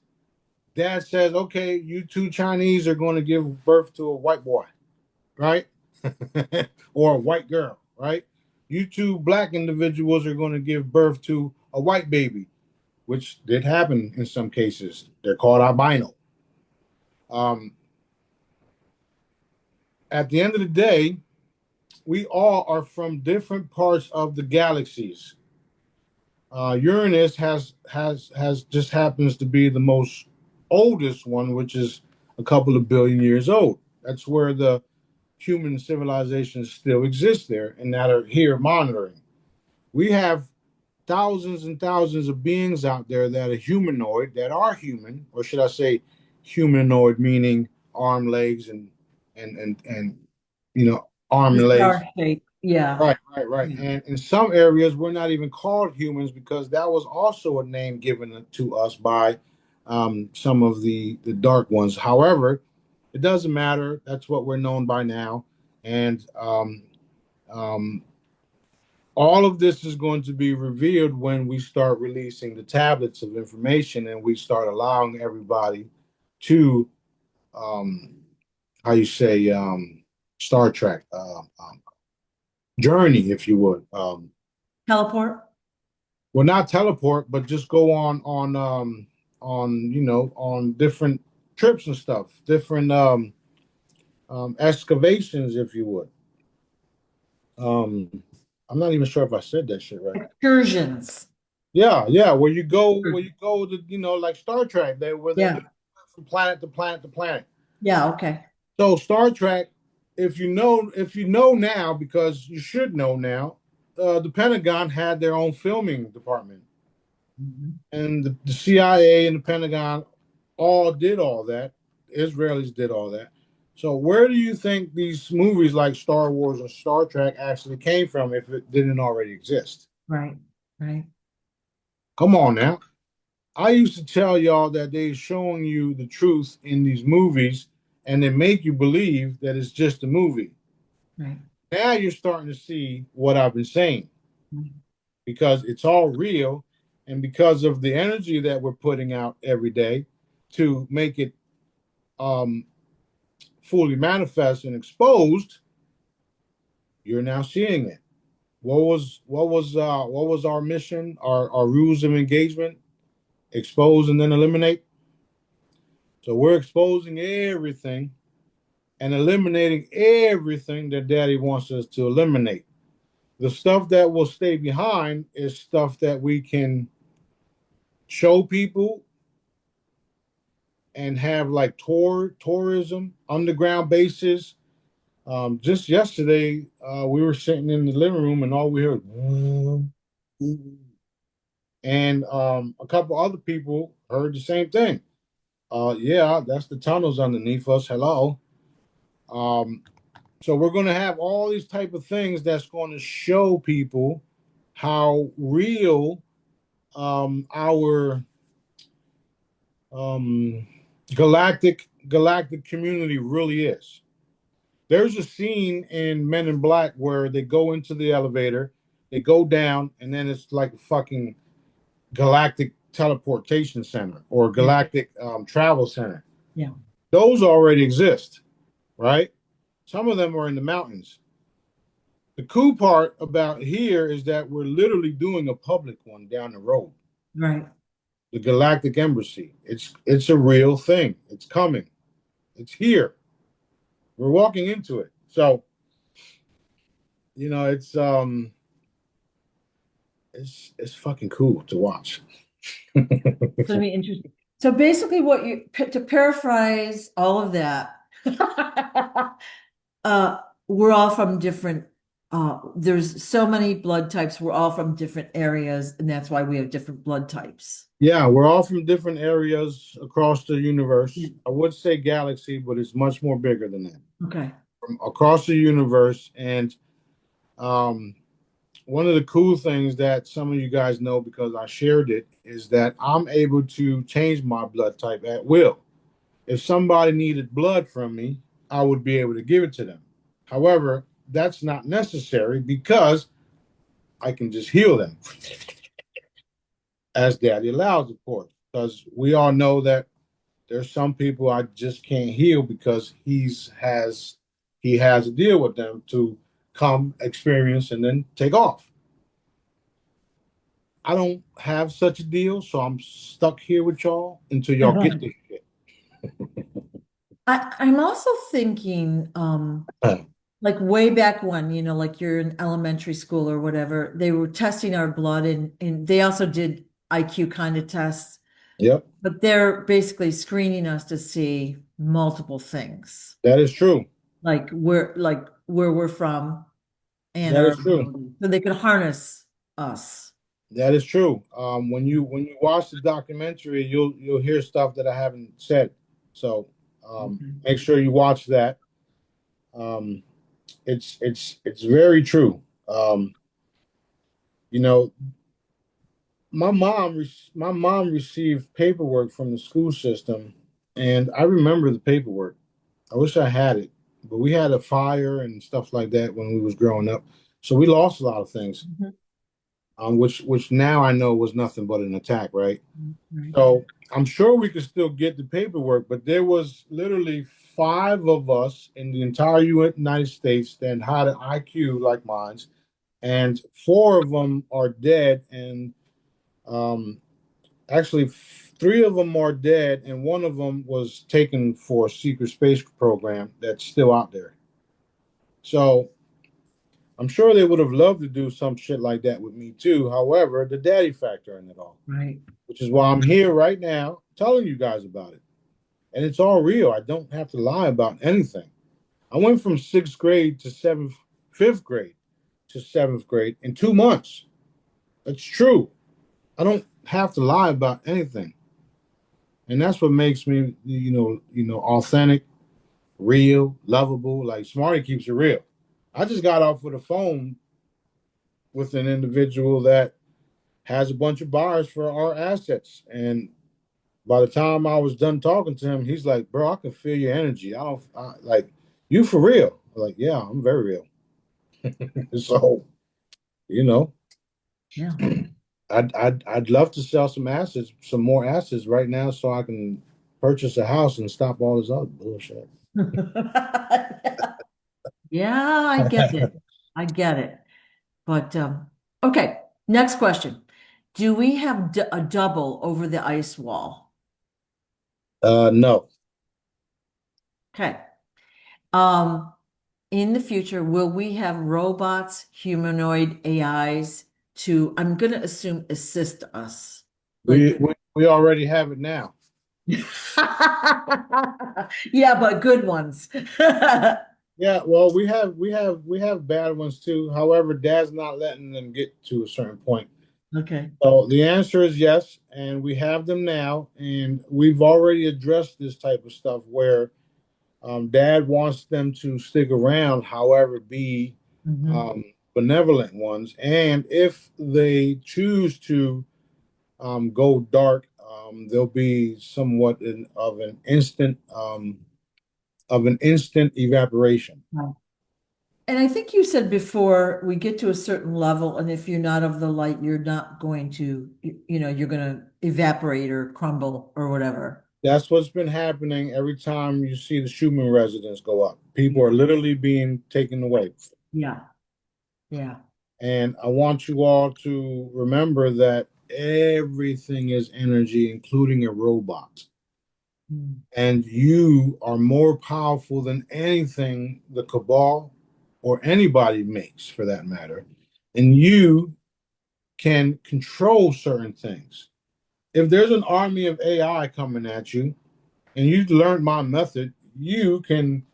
Dad says, "Okay, you two Chinese are going to give birth to a white boy, right, or a white girl, right? You two black individuals are going to give birth to a white baby," which did happen in some cases. They're called albino. Um, at the end of the day, we all are from different parts of the galaxies. Uranus has just happens to be the most oldest one, which is a couple of billion years old. That's where the human civilizations still exist there and that are here monitoring. We have thousands and thousands of beings out there that are humanoid, that are human, or should I say humanoid, meaning arm, legs, and arm The and legs. star shape. Yeah. Right, right, right. Yeah. And in some areas, we're not even called humans because that was also a name given to us by some of the dark ones. However, it doesn't matter. That's what we're known by now. And um, all of this is going to be revealed when we start releasing the tablets of information and we start allowing everybody to, um, how you say, Star Trek journey, if you would. Teleport? Well, not teleport, but just go on on different trips and stuff, different excavations, if you would. Um, I'm not even sure if I said that shit right. Excursions. Yeah, yeah, where you go to, like Star Trek, where they do Yeah. from planet to planet to planet. Yeah. Okay. So Star Trek, if you know now, because you should know now, the Pentagon had their own filming department, Mhm. and the CIA and the Pentagon all did all that. Israelis did all that. So where do you think these movies like Star Wars and Star Trek actually came from if it didn't already exist? Right. Right. Come on now. I used to tell y'all that they're showing you the truth in these movies and they make you believe that it's just a movie. Right. Now you're starting to see what I've been saying Right. because it's all real and because of the energy that we're putting out every day to make it um, fully manifest and exposed, you're now seeing it. What was our mission, our rules of engagement? Expose and then eliminate. So we're exposing everything and eliminating everything that daddy wants us to eliminate. The stuff that will stay behind is stuff that we can show people and have like tourism, underground bases. Just yesterday, we were sitting in the living room and all we heard, and a couple other people heard the same thing. Yeah, that's the tunnels underneath us. Hello. Um, So we're going to have all these type of things that's going to show people how real our um, galactic community really is. There's a scene in Men in Black where they go into the elevator, they go down, and then it's like a fucking galactic teleportation center or Yeah. galactic travel center. Yeah. Those already exist, right? Some of them are in the mountains. The cool part about here is that we're literally doing a public one down the road. Right. The Galactic Embassy. It's a real thing. It's coming. It's here. We're walking into it. So, it's fucking cool to watch. It's going to be interesting. So basically, to paraphrase all of that, we're all from different, there's so many blood types. We're all from different areas, and that's why we have different blood types. Yeah, we're all from different areas across the Yeah. universe. I would say galaxy, but it's much more bigger than that. Okay. From across the universe. And um, one of the cool things that some of you guys know because I shared it is that I'm able to change my blood type at will. If somebody needed blood from me, I would be able to give it to them. However, that's not necessary because I can just heal them as daddy allows, of course. Because we all know that there's some people I just can't heal because he has a deal with them to come experience and then take off. I don't have such a deal, so I'm stuck here with y'all until y'all get this shit. I'm also thinking, like way back when, like you're in elementary school or whatever, they were testing our blood and they also did IQ kind of tests, Yep, but they're basically screening us to see multiple things, that is true. like where we're from and That our is true. ability, so they could harness us. That is true. When you watch the documentary, you'll hear stuff that I haven't said. So Okay. make sure you watch that. Um, it's very true. Um, you know, my mom received paperwork from the school system, and I remember the paperwork. I wish I had it, but we had a fire and stuff like that when we was growing up. So we lost a lot of things, Mhm. which now I know was nothing but an attack, right? Right. So I'm sure we could still get the paperwork, but there was literally five of us in the entire United States that had an IQ like mine's, and four of them are dead, and um, actually three of them are dead, and one of them was taken for a secret space program that's still out there. So I'm sure they would have loved to do some shit like that with me too. However, the daddy factor in it all, Right. which is why I'm here right now telling you guys about it. And it's all real. I don't have to lie about anything. I went from sixth grade to fifth grade to seventh grade in 2 months. That's true. I don't have to lie about anything. And that's what makes me, authentic, real, lovable. Like Smarty keeps it real. I just got off with a phone with an individual that has a bunch of buyers for our assets. And by the time I was done talking to him, he's like, "Bro, I can feel your energy. Like you for real." I'm like, "Yeah, I'm very real." So, you know, Yeah. I'd love to sell some assets, some more assets right now, so I can purchase a house and stop all this other bullshit. Yeah, I get it. I get it. But okay, next question. Do we have a double over the ice wall? No, Okay. In the future, will we have robots, humanoid AIs to, I'm going to assume, assist us? we, Like, we we already have it now. yeah, but good ones. Yeah, well, we have bad ones too. However, Dad's not letting them get to a certain point. Okay. So the answer is yes, and we have them now, and we've already addressed this type of stuff where Dad wants them to stick around, however, be Mhm. um, benevolent ones, and if they choose to go dark, there'll be somewhat of an instant evaporation. Wow. And I think you said before we get to a certain level, and if you're not of the light, you're not going to, you're going to evaporate or crumble or whatever. That's what's been happening every time you see the Schumann residence go up. People Yeah. are literally being taken away. Yeah. Yeah. And I want you all to remember that everything is energy, including a robot. Mm. And you are more powerful than anything the cabal or anybody makes, for that matter. And you can control certain things. If there's an army of AI coming at you, and you've learned my method, you can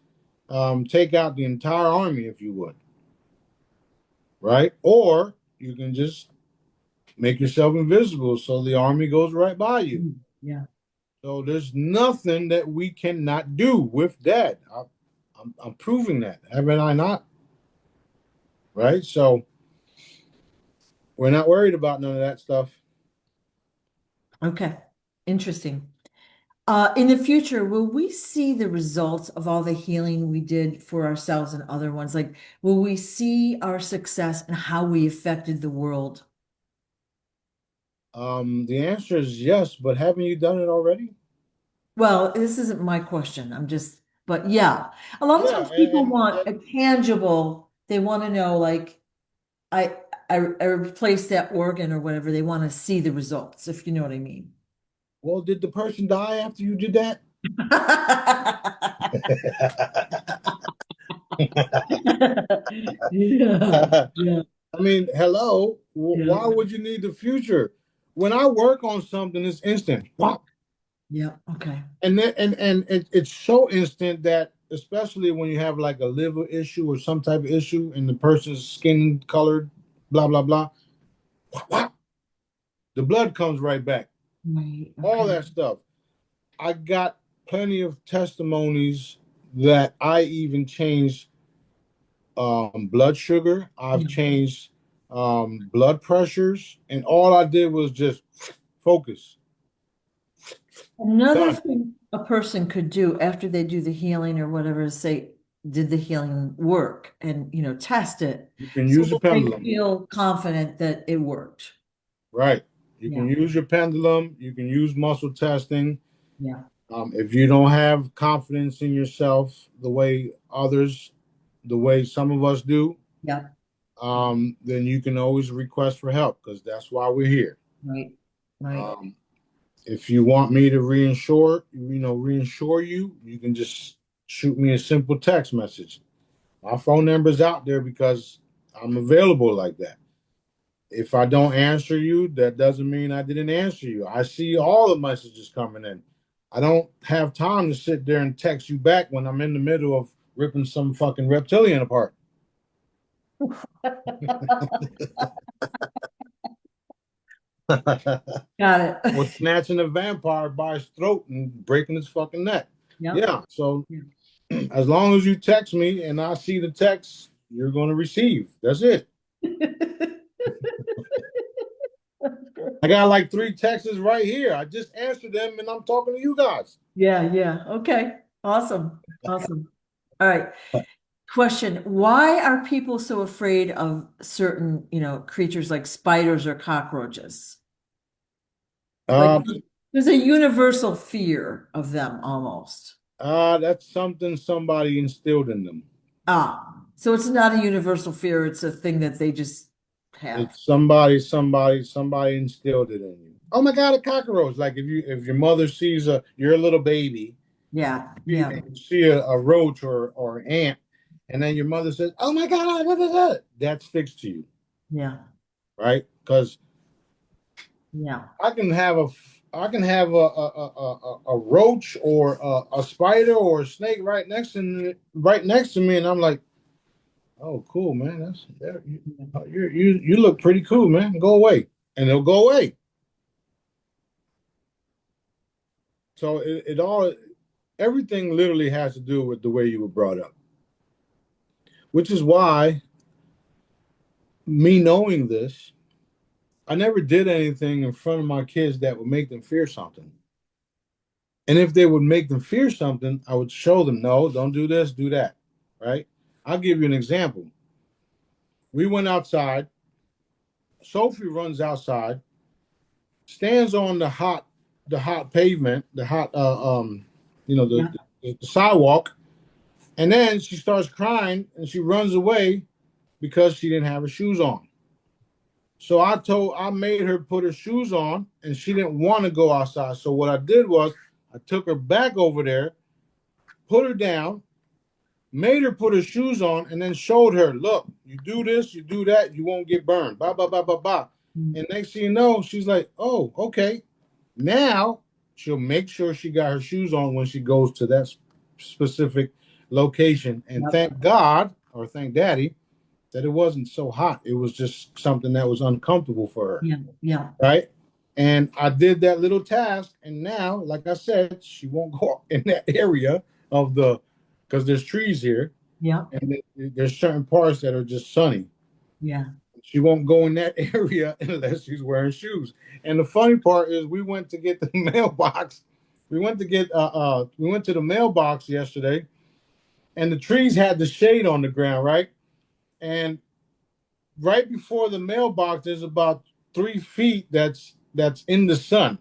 take out the entire army if you would, right? Or you can just make yourself invisible so the army goes right by you. Mm. Yeah. So there's nothing that we cannot do with that. I'm proving that, haven't I not? Right? So we're not worried about none of that stuff. Okay. Interesting. In the future, will we see the results of all the healing we did for ourselves and other ones? Like, will we see our success and how we affected the world? The answer is yes, but haven't you done it already? Well, this isn't my question. But yeah, a lot of Yeah, times people and want a tangible, they want to know, like, I, I replaced that organ or whatever. They want to see the results, if you know what I mean. well, did the person die after you did that? Yeah, yeah, I mean, hello, yeah, why would you need the future? When I work on something, it's instant. Pop. yeah. Okay. And then it's so instant that especially when you have like a liver issue or some type of issue and the person's skin colored, blah blah blah, the blood comes right back. Right. All Okay. that stuff. I got plenty of testimonies that I even changed blood sugar. I've Yeah. changed blood pressures, and all I did was just focus. Another Done. thing a person could do after they do the healing or whatever is say, did the healing work, and test it You can so use a that they pendulum, feel confident that it worked. right? You can Yeah, use your pendulum. You can use muscle testing. yeah, If you don't have confidence in yourself the way some of us do, yeah, then you can always request for help because that's why we're here. right, right. Um, if you want me to reinsure you, you can just shoot me a simple text message. My phone number's out there because I'm available like that. If I don't answer you, that doesn't mean I didn't answer you. I see all the messages coming in. I don't have time to sit there and text you back when I'm in the middle of ripping some fucking reptilian apart. Got Or it. snatching a vampire by his throat and breaking his fucking neck. Yep. Yeah. So as long as you text me and I see the text, you're going to receive. That's it. I got like three texts right here. I just answered them and I'm talking to you guys. Yeah, yeah. Okay. Awesome. Awesome. All right. Question: why are people so afraid of certain, creatures like spiders or cockroaches? Like Um, there's a universal fear of them almost. that's something somebody instilled in them. So it's not a universal fear, it's a thing that they just have. It's somebody instilled it in you. Oh my God, a cockroach! Like if your mother sees you're a little baby, Yeah, you yeah, see a roach or an ant, and then your mother says, "Oh my God, what is that?" That sticks to you, yeah, right? Because yeah, I can have a roach or a spider or a snake right next to me, and I'm like, "Oh, cool, man. You look pretty cool, man. Go away," and they'll go away. So it all everything literally has to do with the way you were brought up, which is why me knowing this, I never did anything in front of my kids that would make them fear something. And if they would make them fear something, I would show them, no, don't do this, do that. Right? I'll give you an example. We went outside. Sophie runs outside, stands on the hot pavement, the hot you know, yeah, the sidewalk, and then she starts crying and she runs away because she didn't have her shoes on. So I made her put her shoes on and she didn't want to go outside. So what I did was I took her back over there, put her down, made her put her shoes on, and then showed her, look, you do this, you do that, you won't get burned. Blah, blah, blah, blah, blah. mm, And next thing you know, she's like, oh, okay. Now she'll make sure she got her shoes on when she goes to that specific location. And yep, thank God, or thank Daddy, that it wasn't so hot. It was just something that was uncomfortable for her. yeah, yeah, Right. And I did that little task. And now, like I said, she won't go in that area of because there's trees here yeah, and there's certain parts that are just sunny. yeah, She won't go in that area unless she's wearing shoes. And the funny part is, we went to get the mailbox. We went to the mailbox yesterday, and the trees had the shade on the ground, right? And right before the mailbox, there's about 3 feet that's in the sun.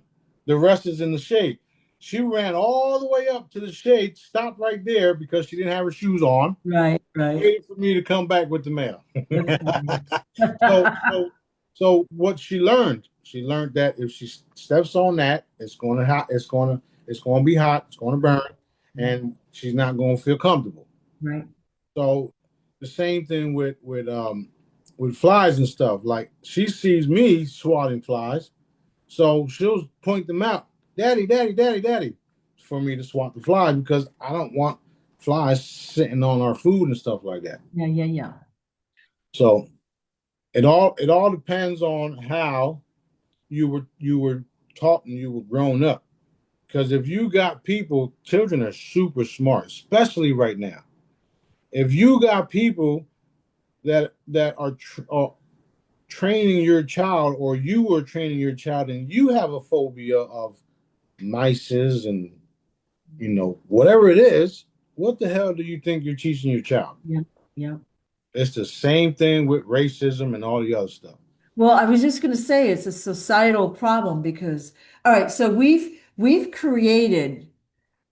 The rest is in the shade. She ran all the way up to the shade, stopped right there because she didn't have her shoes on, right, right. waited for me to come back with the mail. That's funny. so so so what she learned that if she steps on that, it's gonna be hot, it's gonna burn, Yeah, and she's not gonna feel comfortable. right. So the same thing with flies and stuff. Like she sees me swatting flies, so she'll point them out, Daddy, Daddy, Daddy, Daddy, for me to swat the flies because I don't want flies sitting on our food and stuff like that. Yeah, yeah, yeah. So it all depends on how you were taught and you were grown up. Because if you got people, children are super smart, especially right now. If you got people that are training your child, or you were training your child, and you have a phobia of mices and whatever it is, what the hell do you think you're teaching your child? Yeah. Yeah. It's the same thing with racism and all the other stuff. Well, I was just going to say it's a societal problem because, all right, so we've created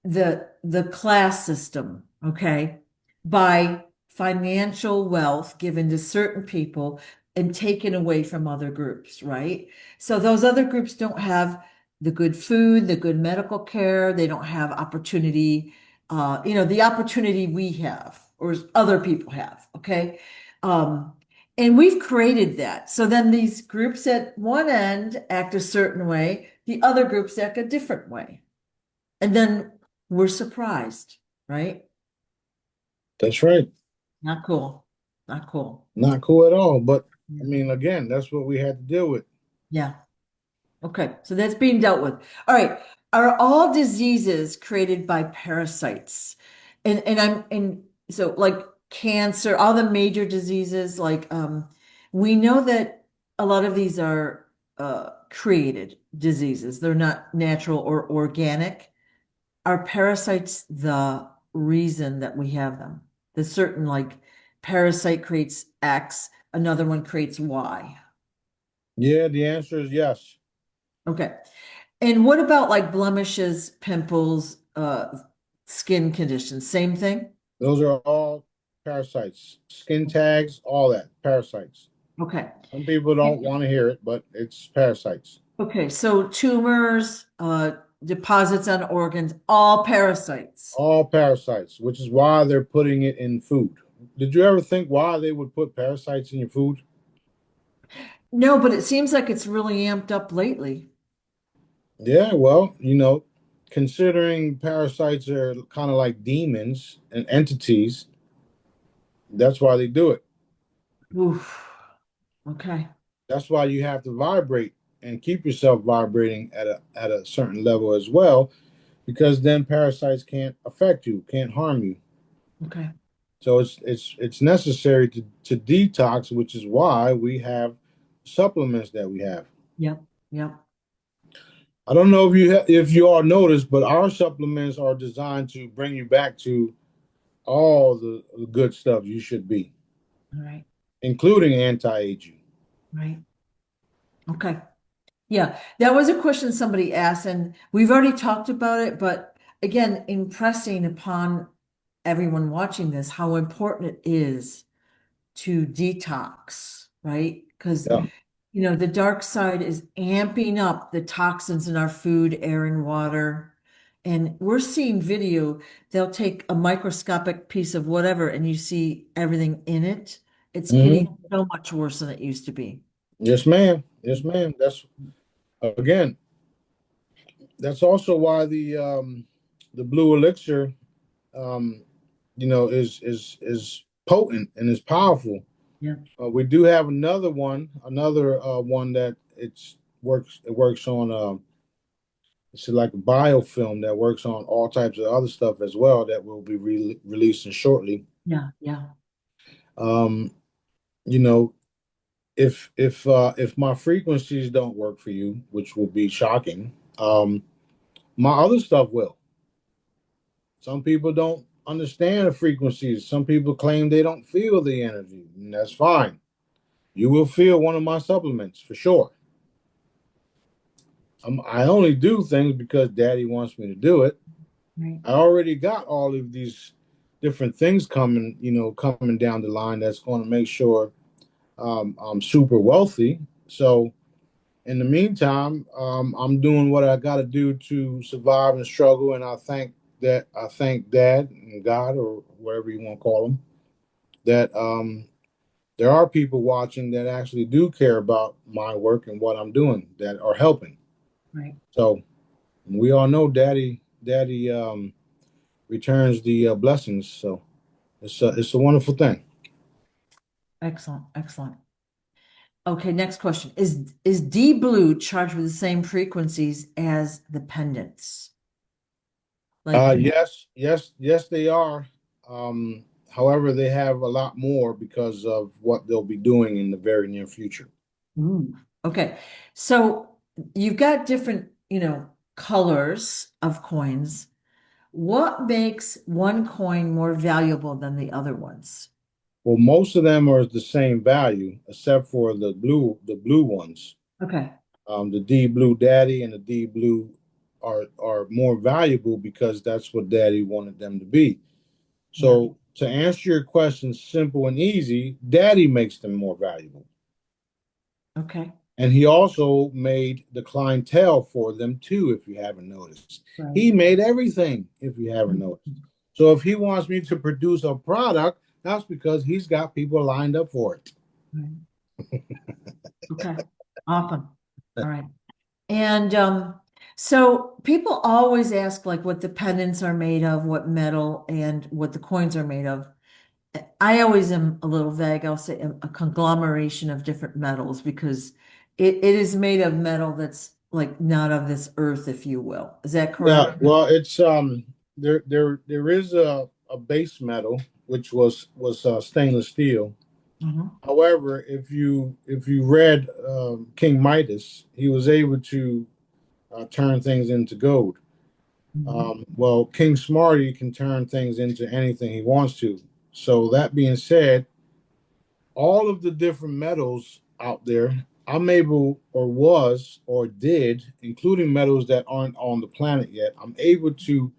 the class system, okay, by financial wealth given to certain people and taken away from other groups, right? So those other groups don't have the good food, the good medical care, they don't have opportunity, the opportunity we have or other people have, okay? Um, and we've created that. So then these groups at one end act a certain way, the other groups act a different way. And then we're surprised, right? That's right. Not cool. Not cool. Not cool at all. But I Yeah. mean, again, that's what we had to deal with. Yeah. Okay. So that's being dealt with. All right. Are all diseases created by parasites? And so like cancer, all the major diseases, like we know that a lot of these are created diseases. They're not natural or organic. Are parasites the reason that we have them? The certain like parasite creates X, another one creates Y. Yeah, the answer is yes. Okay. And what about like blemishes, pimples, skin conditions? Same thing? Those are all parasites. Skin tags, all that, parasites. Okay. Some people don't want to hear it, but it's parasites. Okay. So tumors, deposits on organs, all parasites. All parasites, which is why they're putting it in food. Did you ever think why they would put parasites in your food? No, but it seems like it's really amped up lately. Yeah, well, considering parasites are kind of like demons and entities, that's why they do it. Oof. Okay. That's why you have to vibrate and keep yourself vibrating at a certain level as well, because then parasites can't affect you, can't harm you. Okay. So it's necessary to detox, which is why we have supplements that we have. Yep. Yep. I don't know if you all noticed, but our supplements are designed to bring you back to all the good stuff you should be, All right. including anti-aging. Right. Okay. Yeah, that was a question somebody asked, and we've already talked about it, but again, impressing upon everyone watching this how important it is to detox, right? Because, Yeah. the dark side is amping up the toxins in our food, air, and water. And we're seeing video, they'll take a microscopic piece of whatever, and you see everything in it. It's Hmm. getting so much worse than it used to be. Yes, ma'am. Yes, ma'am. That's again. That's also why the blue elixir, um, is potent and is powerful. Yeah. We do have another one that it works on. It's like a biofilm that works on all types of other stuff as well that will be releasing shortly. Yeah. Yeah. Um, you know, if my frequencies don't work for you, which will be shocking, my other stuff will. Some people don't understand the frequencies. Some people claim they don't feel the energy, and that's fine. You will feel one of my supplements for sure. I only do things because Daddy wants me to do it. Right. I already got all of these different things coming down the line that's going to make sure I'm super wealthy. So in the meantime, I'm doing what I got to do to survive and struggle, and I thank Dad and God or whatever you want to call them that there are people watching that actually do care about my work and what I'm doing that are helping. Right. So we all know Daddy returns the blessings. So it's a wonderful thing. Excellent. Excellent. Okay, next question. Is D blue charged with the same frequencies as the pendants? Like, Yes, they are. However, they have a lot more because of what they'll be doing in the very near future. ooh, okay. So you've got different, colors of coins. What makes one coin more valuable than the other ones? Well, most of them are the same value, except for the blue ones. Okay. The D Blue Daddy and the D Blue are more valuable because that's what Daddy wanted them to be. Yeah. So to answer your question, simple and easy, Daddy makes them more valuable. Okay. And he also made the clientele for them too, if you haven't noticed. Right. He made everything, if you haven't noticed. So if he wants me to produce a product, that's because he's got people lined up for it. Right. Okay. Awesome. All right. And so people always ask like what the pendants are made of, what metal, and what the coins are made of. I always am a little vague. I'll say a conglomeration of different metals because it is made of metal that's like not of this earth, if you will. Is that Yeah, correct? well, it's there is a base metal which was stainless steel. Mhm. However, if you read King Midas, he was able to turn things into gold. Mhm. Well, King Smarty can turn things into anything he wants to. So that being said, all of the different metals out there, I'm able or was or did, including metals that aren't on the planet yet, I'm able to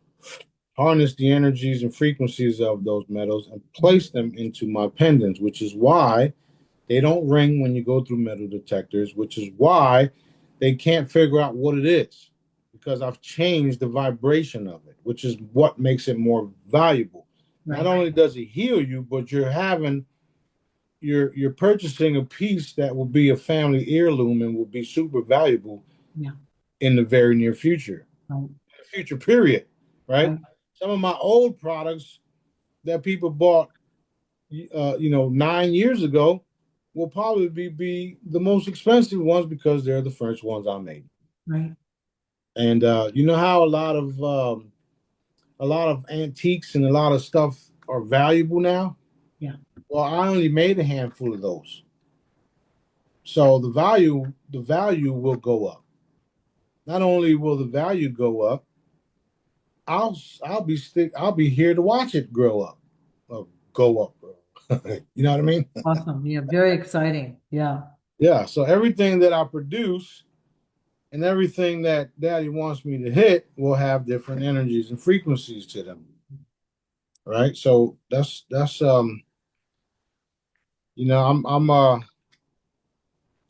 harness the energies and frequencies of those metals and place them into my pendants, which is why they don't ring when you go through metal detectors, which is why they can't figure out what it is because I've changed the vibration of it, which is what makes it more valuable. Not Right. only does it heal you, but you're purchasing a piece that will be a family heirloom and will be super valuable Yeah. in the very near future, Right. future period, right? Right. Some of my old products that people bought 9 years ago will probably be the most expensive ones because they're the first ones I made. Right. And you know how a lot of antiques and a lot of stuff are valuable now. Yeah. Well, I only made a handful of those, so the value will go up. Not only will the value go up, I'll be here to watch it grow up, go up. You know what I mean? Awesome. Yeah. Very exciting. Yeah. Yeah. So everything that I produce and everything that Daddy wants me to hit will have different energies and frequencies to them. Right. So that's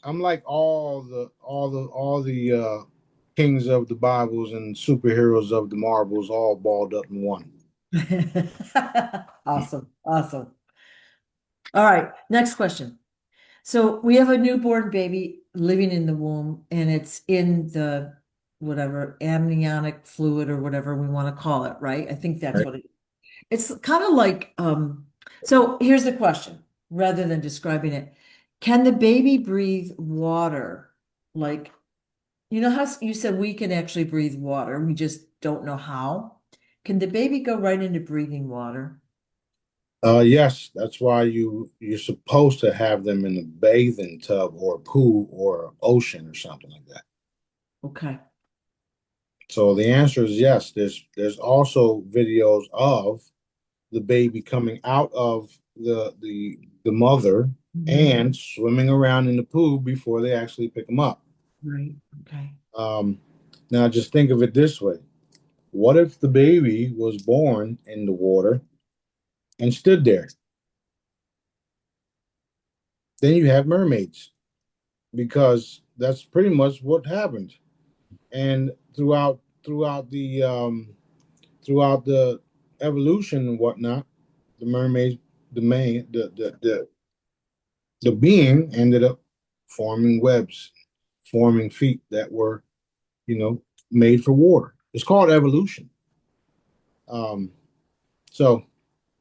I'm like all the kings of the Bibles and superheroes of the marbles all balled up in one. Awesome. Awesome. All right. Next question. So we have a newborn baby living in the womb, and it's in the whatever amniotic fluid or whatever we want to call it, right? I think that's Right. what it's kind of like. So here's the question, rather than describing it. Can the baby breathe water? Like, you know how you said we can actually breathe water, we just don't know how. Can the baby go right into breathing water? Yes, that's why you're supposed to have them in a bathing tub or a pool or ocean or something like that. Okay. So the answer is yes. There's also videos of the baby coming out of the mother Mhm. and swimming around in the pool before they actually pick them up. Right. Okay. Um, Now just think of it this way. What if the baby was born in the water and stood there? Then you have mermaids because that's pretty much what happened. And throughout the evolution and whatnot, the mermaids, the main, the being ended up forming webs, forming feet that were, you know, made for water. It's called evolution. Um, so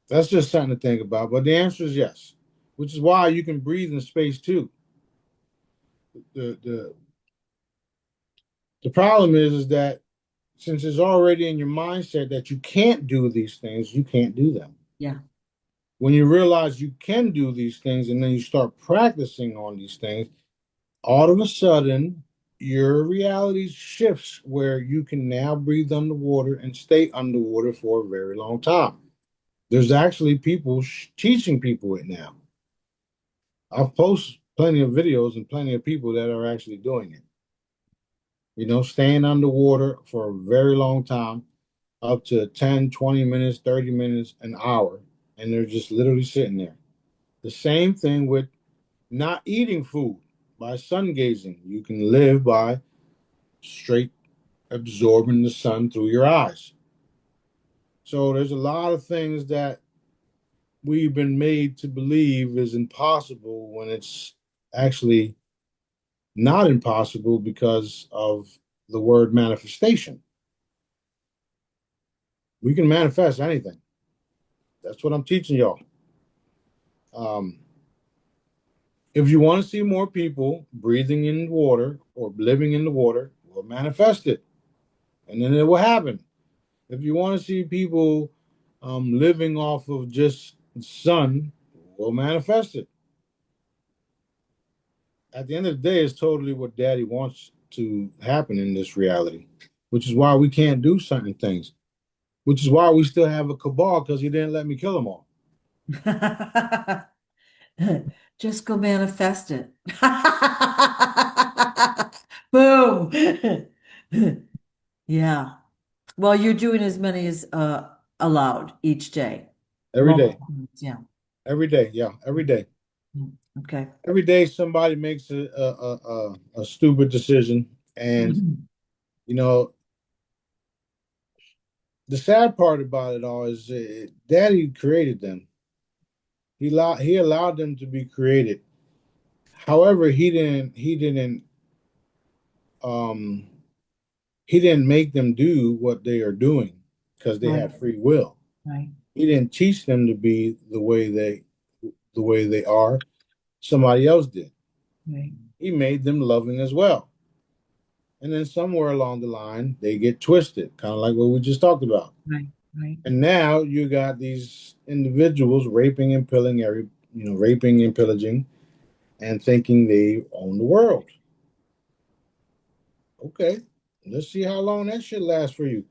that's just something to think about. But the answer is yes, which is why you can breathe in space too. The the problem is that since it's already in your mindset that you can't do these things, you can't do them. Yeah. When you realize you can do these things and then you start practicing on these things, all of a sudden your reality shifts where you can now breathe underwater and stay underwater for a very long time. There's actually people teaching people it now. I've posted plenty of videos and plenty of people that are actually doing it. Staying underwater for a very long time, up to 10, 20 minutes, 30 minutes, an hour, and they're just literally sitting there. The same thing with not eating food by sun gazing. You can live by straight absorbing the sun through your eyes. So there's a lot of things that we've been made to believe is impossible when it's actually not impossible because of the word manifestation. We can manifest anything. That's what I'm teaching y'all. Um, if you want to see more people breathing in water or living in the water, we'll manifest it, and then it will happen. If you want to see people living off of just sun, we'll manifest it. At the end of the day, it's totally what Daddy wants to happen in this reality, which is why we can't do certain things, which is why we still have a cabal because he didn't let me kill them all. Just go manifest it. Boom. Yeah. Well, you're doing as many as allowed each day. Every day, Multiple times, yeah. every day, yeah, every day. Okay. Every day somebody makes a stupid decision. And, Mhm. you know, the sad part about it all is Daddy created them. He allowed them to be created. However, um he didn't make them do what they are doing because they Right, had free will. right, He didn't teach them to be the way they are. Somebody else did. right, He made them loving as well. And then somewhere along the line, they get twisted, kind of like what we just talked about. right, right, And now you got these individuals raping and pilling raping and pillaging and thinking they own the world. Okay, let's see how long that shit lasts for you.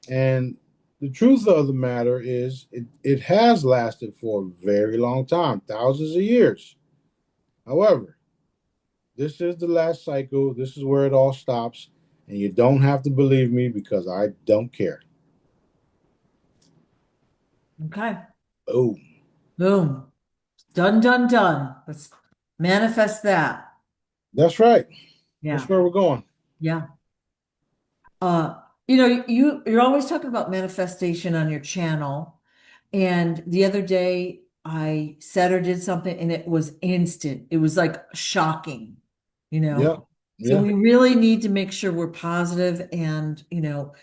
And the truth of the matter is, it has lasted for a very long time, thousands of years. However, this is the last cycle. This is where it all stops. And you don't have to believe me because I don't care. okay. Oh, Boom. Done, done, done. Let's manifest that. that's right. That's Yeah, where we're going. yeah. Uh, you're always talking about manifestation on your channel. And the other day I said or did something and it was instant. It was like shocking, you Yeah, know. So yeah. we really need to make sure we're positive and,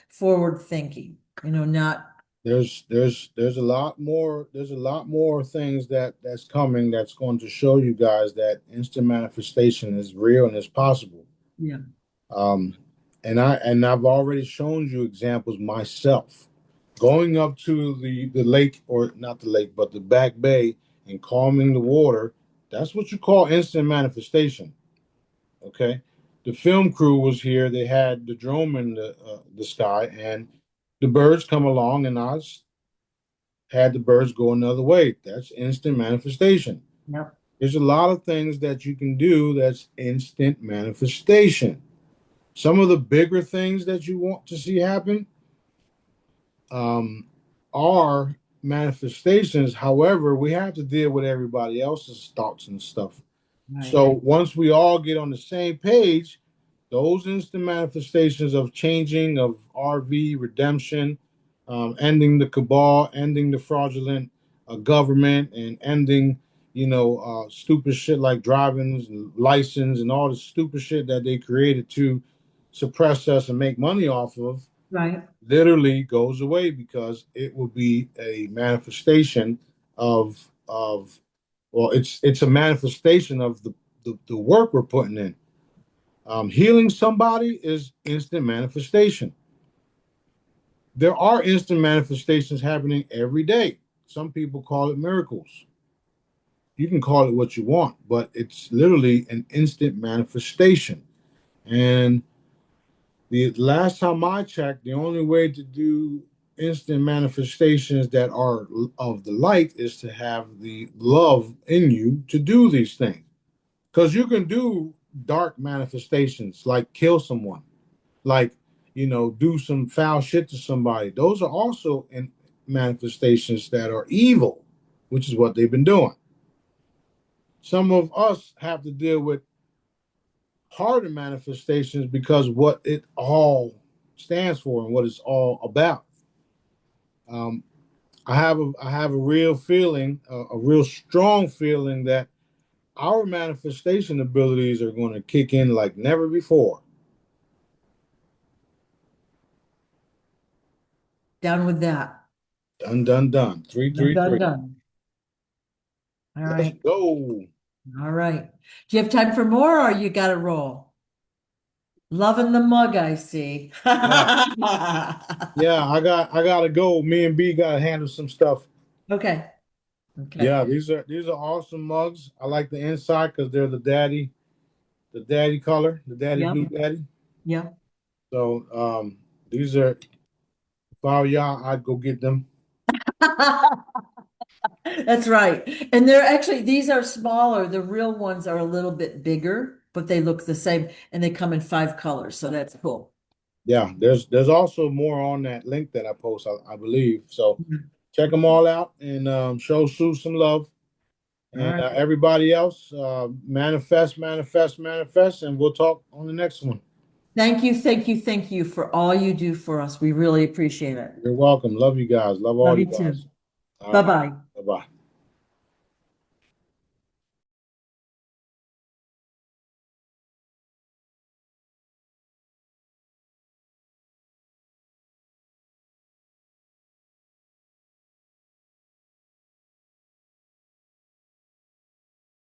forward thinking, not There's a lot more things that's coming that's going to show you guys that instant manifestation is real and is possible. yeah, Um, and I've already shown you examples myself. Going up to the lake, or not the lake, but the back bay, and calming the water, that's what you call instant manifestation. Okay. The film crew was here. They had the drone in the sky, and the birds come along, and I had the birds go another way. That's instant manifestation. yep, There's a lot of things that you can do that's instant manifestation. Some of the bigger things that you want to see happen um, are manifestations. However, we have to deal with everybody else's thoughts and stuff. right, So once we all get on the same page, those instant manifestations of changing of RV redemption, ending the cabal, ending the fraudulent government, and ending, stupid shit like driving license and all the stupid shit that they created to suppress us and make money off of, right, literally goes away because it will be a manifestation of well, it's a manifestation of the work we're putting in. Healing somebody is instant manifestation. There are instant manifestations happening every day. Some people call it miracles. You can call it what you want, but it's literally an instant manifestation. And the last time I checked, the only way to do instant manifestations that are of the light is to have the love in you to do these things. Because you can do dark manifestations like kill someone, like, do some foul shit to somebody. Those are also in manifestations that are evil, which is what they've been doing. Some of us have to deal with harder manifestations because what it all stands for and what it's all about. Um, I have a real feeling, a real strong feeling that our manifestation abilities are going to kick in like never before. Down with that. Done, done, done. Three, Done, three, done, three. done. All Let's right. go. All right. Do you have time for more or you got to roll? Loving the mug, I see. Yeah, yeah. I gotta go. Me and B gotta handle some stuff. Okay. Okay. Yeah, these are awesome mugs. I like the inside because they're the daddy color, the daddy Yep. blue daddy. Yep. So these are, if I were y'all, I'd go get them. That's right. And they're actually, these are smaller. The real ones are a little bit bigger, but they look the same and they come in 5 colors. So that's cool. Yeah, there's also more on that link that I post, I believe. So Mhm. check them all out and show Sue some love. All And right. everybody else, manifest, manifest, manifest, and we'll talk on the next one. Thank you. Thank you. Thank you for all you do for us. We really appreciate it. You're welcome. Love you guys. Love all Love you you too. guys. All right. Bye-bye. Bye bye.